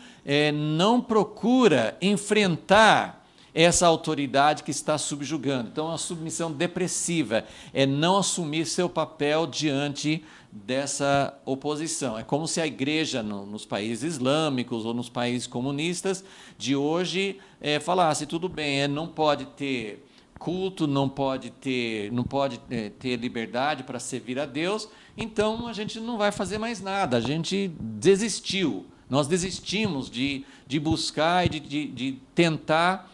procura enfrentar essa autoridade que está subjugando. Então, a submissão depressiva é não assumir seu papel diante dessa oposição. É como se a igreja nos países islâmicos ou nos países comunistas de hoje falasse, tudo bem, não pode ter culto, não pode ter liberdade para servir a Deus, então a gente não vai fazer mais nada, a gente desistiu, nós desistimos de buscar e de tentar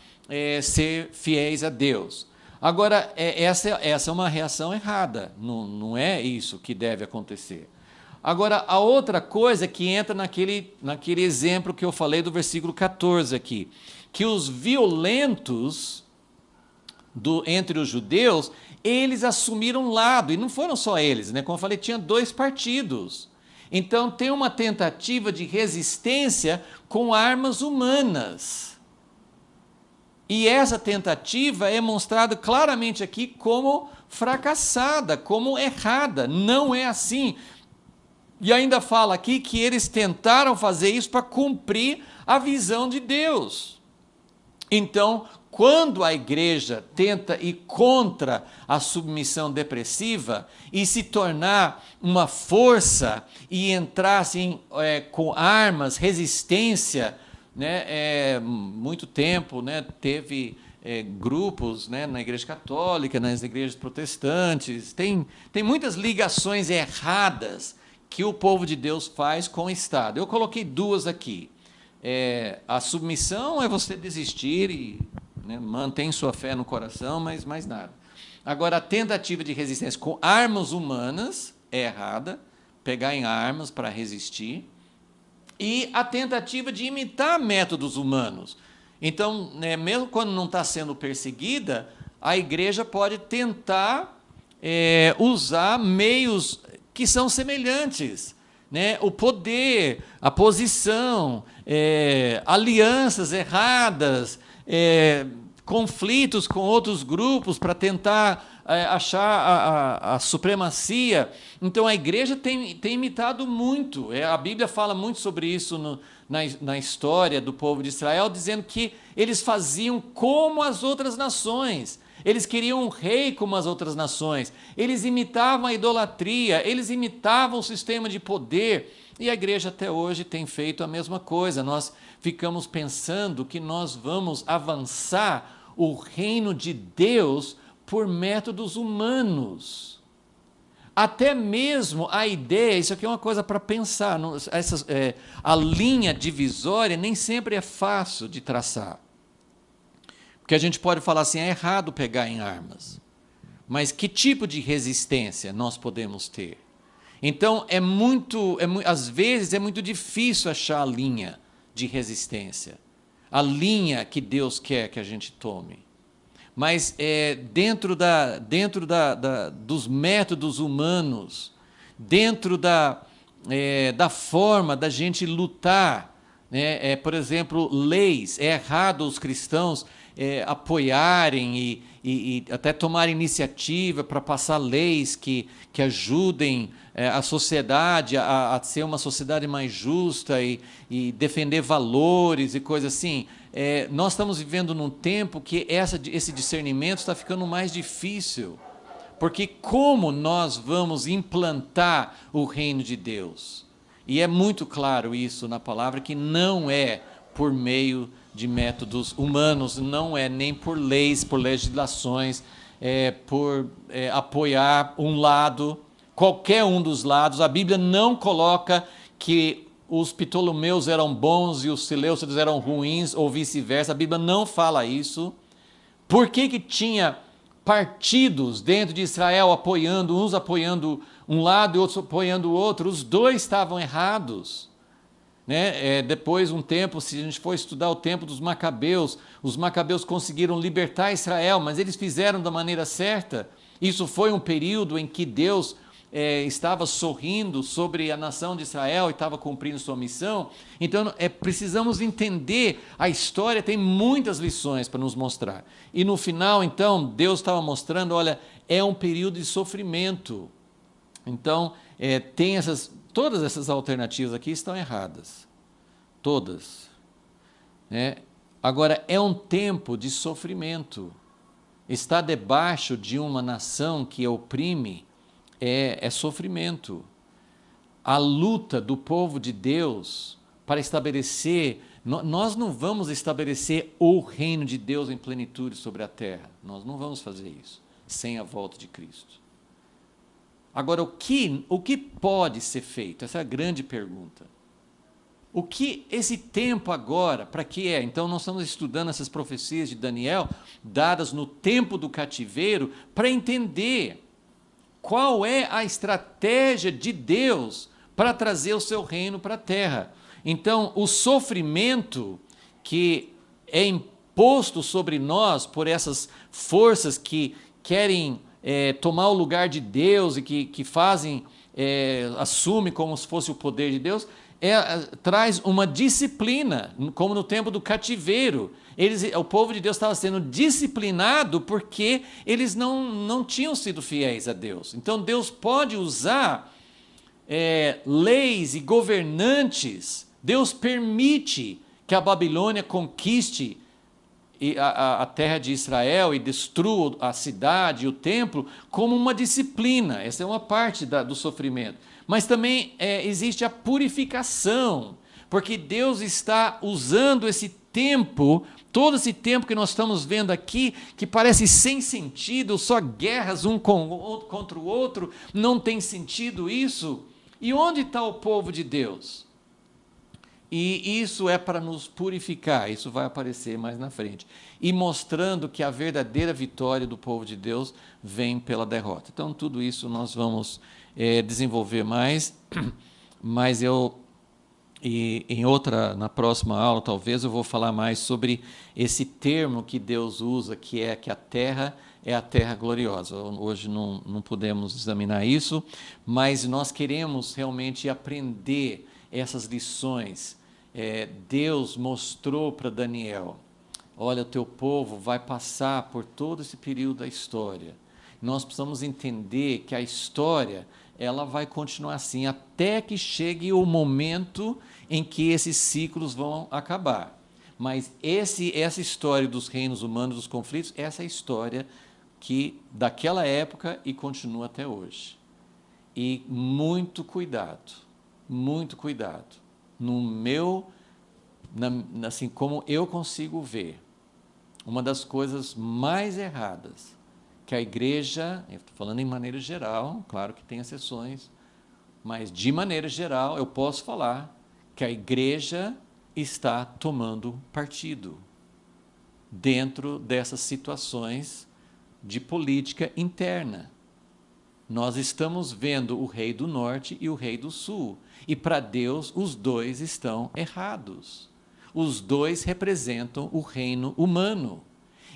ser fiéis a Deus. Agora, essa é uma reação errada, não é isso que deve acontecer. Agora, a outra coisa que entra naquele exemplo que eu falei do versículo 14 aqui, que os violentos entre os judeus, eles assumiram lado, e não foram só eles, né? Como eu falei, tinha 2 partidos. Então, tem uma tentativa de resistência com armas humanas. E essa tentativa é mostrada claramente aqui como fracassada, como errada. Não é assim. E ainda fala aqui que eles tentaram fazer isso para cumprir a visão de Deus. Então, quando a igreja tenta ir contra a submissão depressiva e se tornar uma força e entrar assim, com armas, resistência, né, muito tempo, né, teve grupos, né, na igreja católica, nas igrejas protestantes, tem muitas ligações erradas que o povo de Deus faz com o Estado. Eu coloquei 2 aqui. A submissão é você desistir e, né, mantém sua fé no coração, mas mais nada. Agora, a tentativa de resistência com armas humanas é errada, pegar em armas para resistir, e a tentativa de imitar métodos humanos. Então, né, mesmo quando não está sendo perseguida, a igreja pode tentar usar meios que são semelhantes, né? O poder, a posição, alianças erradas, conflitos com outros grupos para tentar achar a supremacia. Então a igreja tem imitado muito. A Bíblia fala muito sobre isso na história do povo de Israel, dizendo que eles faziam como as outras nações. Eles queriam um rei como as outras nações. Eles imitavam a idolatria, eles imitavam o sistema de poder. E a igreja até hoje tem feito a mesma coisa. Nós ficamos pensando que nós vamos avançar o reino de Deus por métodos humanos. Até mesmo a ideia, isso aqui é uma coisa para pensar, a linha divisória nem sempre é fácil de traçar. Porque a gente pode falar assim, é errado pegar em armas. Mas que tipo de resistência nós podemos ter? Então, às vezes é muito difícil achar a linha de resistência, a linha que Deus quer que a gente tome. Mas dentro dos métodos humanos, dentro da forma da gente lutar, né? Por exemplo, leis. É errado os cristãos apoiarem e até tomarem iniciativa para passar leis que ajudem a sociedade a ser uma sociedade mais justa e defender valores e coisas assim. Nós estamos vivendo num tempo que esse discernimento está ficando mais difícil. Porque como nós vamos implantar o reino de Deus? E é muito claro isso na palavra, que não é por meio de métodos humanos, não é nem por leis, por legislações, por apoiar um lado, qualquer um dos lados. A Bíblia não coloca que os Ptolomeus eram bons e os Seleucidas eram ruins, ou vice-versa. A Bíblia não fala isso. Por que tinha partidos dentro de Israel apoiando, uns apoiando um lado e outros apoiando o outro? Os dois estavam errados. Né? Depois, um tempo, se a gente for estudar o tempo dos Macabeus, os Macabeus conseguiram libertar Israel, mas eles fizeram da maneira certa. Isso foi um período em que Deus estava sorrindo sobre a nação de Israel e estava cumprindo sua missão. Então, precisamos entender, a história tem muitas lições para nos mostrar. E no final, então, Deus estava mostrando, olha, é um período de sofrimento. Então, todas essas alternativas aqui estão erradas. Todas. Agora, é um tempo de sofrimento. Estar debaixo de uma nação que oprime é sofrimento. A luta do povo de Deus para estabelecer, nós não vamos estabelecer o reino de Deus em plenitude sobre a terra. Nós não vamos fazer isso sem a volta de Cristo. Agora, o que pode ser feito? Essa é a grande pergunta. O que esse tempo agora, para que é? Então, nós estamos estudando essas profecias de Daniel, dadas no tempo do cativeiro, para entender qual é a estratégia de Deus para trazer o seu reino para a terra. Então, o sofrimento que é imposto sobre nós por essas forças que querem tomar o lugar de Deus e que fazem, assumem como se fosse o poder de Deus, traz uma disciplina, como no tempo do cativeiro. O povo de Deus estava sendo disciplinado porque eles não tinham sido fiéis a Deus. Então Deus pode usar leis e governantes. Deus permite que a Babilônia conquiste a terra de Israel e destrua a cidade e o templo como uma disciplina. Essa é uma parte do sofrimento. Mas também existe a purificação, porque Deus está usando esse tempo, todo esse tempo que nós estamos vendo aqui, que parece sem sentido, só guerras um contra o outro, não tem sentido isso. E onde está o povo de Deus? E isso é para nos purificar, isso vai aparecer mais na frente. E mostrando que a verdadeira vitória do povo de Deus vem pela derrota. Então, tudo isso nós vamos desenvolver mais, mas na próxima aula, talvez, eu vou falar mais sobre esse termo que Deus usa, que é que a terra é a terra gloriosa. Hoje não podemos examinar isso, mas nós queremos realmente aprender essas lições. Deus mostrou para Daniel, olha, o teu povo vai passar por todo esse período da história. Nós precisamos entender que a história ela vai continuar assim, até que chegue o momento em que esses ciclos vão acabar. Mas essa história dos reinos humanos, dos conflitos, essa é a história que daquela época e continua até hoje. E muito cuidado, muito cuidado. Assim como eu consigo ver, uma das coisas mais erradas que a igreja, eu estou falando em maneira geral, claro que tem exceções, mas de maneira geral eu posso falar que a igreja está tomando partido dentro dessas situações de política interna. Nós estamos vendo o rei do norte e o rei do sul, e para Deus os dois estão errados. Os dois representam o reino humano.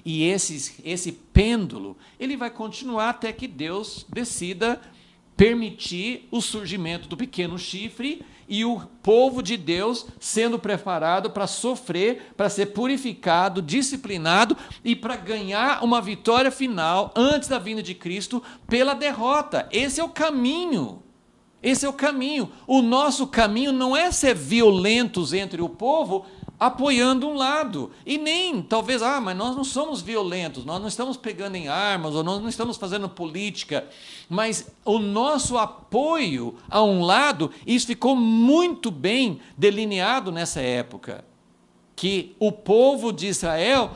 E esse pêndulo, ele vai continuar até que Deus decida permitir o surgimento do pequeno chifre e o povo de Deus sendo preparado para sofrer, para ser purificado, disciplinado e para ganhar uma vitória final antes da vinda de Cristo pela derrota. Esse é o caminho. Esse é o caminho. O nosso caminho não é ser violentos entre o povo, apoiando um lado. E nem, talvez, mas nós não somos violentos, nós não estamos pegando em armas, ou nós não estamos fazendo política, mas o nosso apoio a um lado, isso ficou muito bem delineado nessa época, que o povo de Israel,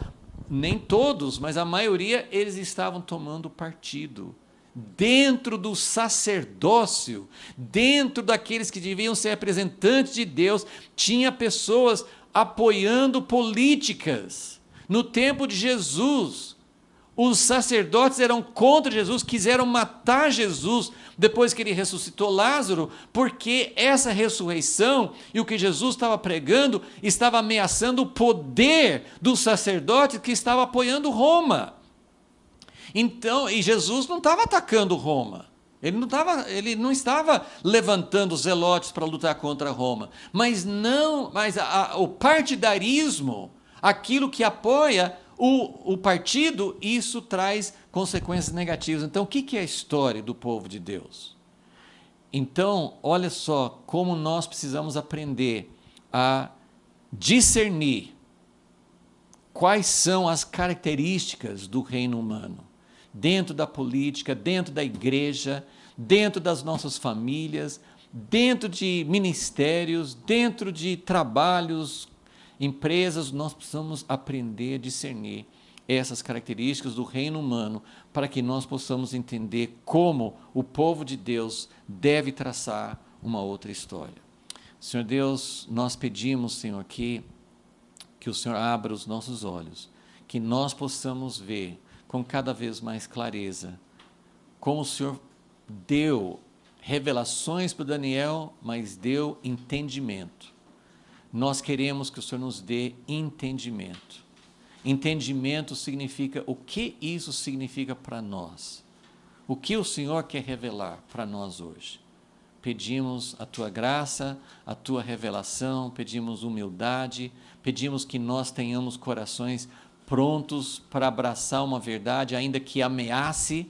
nem todos, mas a maioria, eles estavam tomando partido. Dentro do sacerdócio, dentro daqueles que deviam ser representantes de Deus, tinha pessoas apoiando políticas. No tempo de Jesus, os sacerdotes eram contra Jesus, quiseram matar Jesus depois que ele ressuscitou Lázaro, porque essa ressurreição e o que Jesus estava pregando estava ameaçando o poder dos sacerdotes que estava apoiando Roma. Então, e Jesus não estava atacando Roma. Ele não estava levantando os zelotes para lutar contra Roma, mas o partidarismo, aquilo que apoia o partido, isso traz consequências negativas. Então, o que é a história do povo de Deus? Então, olha só como nós precisamos aprender a discernir quais são as características do reino humano. Dentro da política, dentro da igreja, dentro das nossas famílias, dentro de ministérios, dentro de trabalhos, empresas, nós precisamos aprender a discernir essas características do reino humano para que nós possamos entender como o povo de Deus deve traçar uma outra história. Senhor Deus, nós pedimos, Senhor, que o Senhor abra os nossos olhos, que nós possamos ver com cada vez mais clareza como o Senhor deu revelações para Daniel, mas deu entendimento. Nós queremos que o Senhor nos dê entendimento. Entendimento significa o que isso significa para nós. O que o Senhor quer revelar para nós hoje. Pedimos a Tua graça, a Tua revelação, pedimos humildade, pedimos que nós tenhamos corações prontos para abraçar uma verdade, ainda que ameace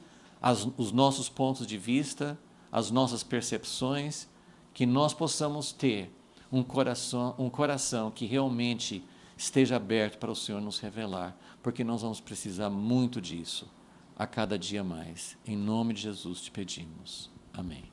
os nossos pontos de vista, as nossas percepções, que nós possamos ter um coração que realmente esteja aberto para o Senhor nos revelar, porque nós vamos precisar muito disso, a cada dia mais. Em nome de Jesus te pedimos. Amém.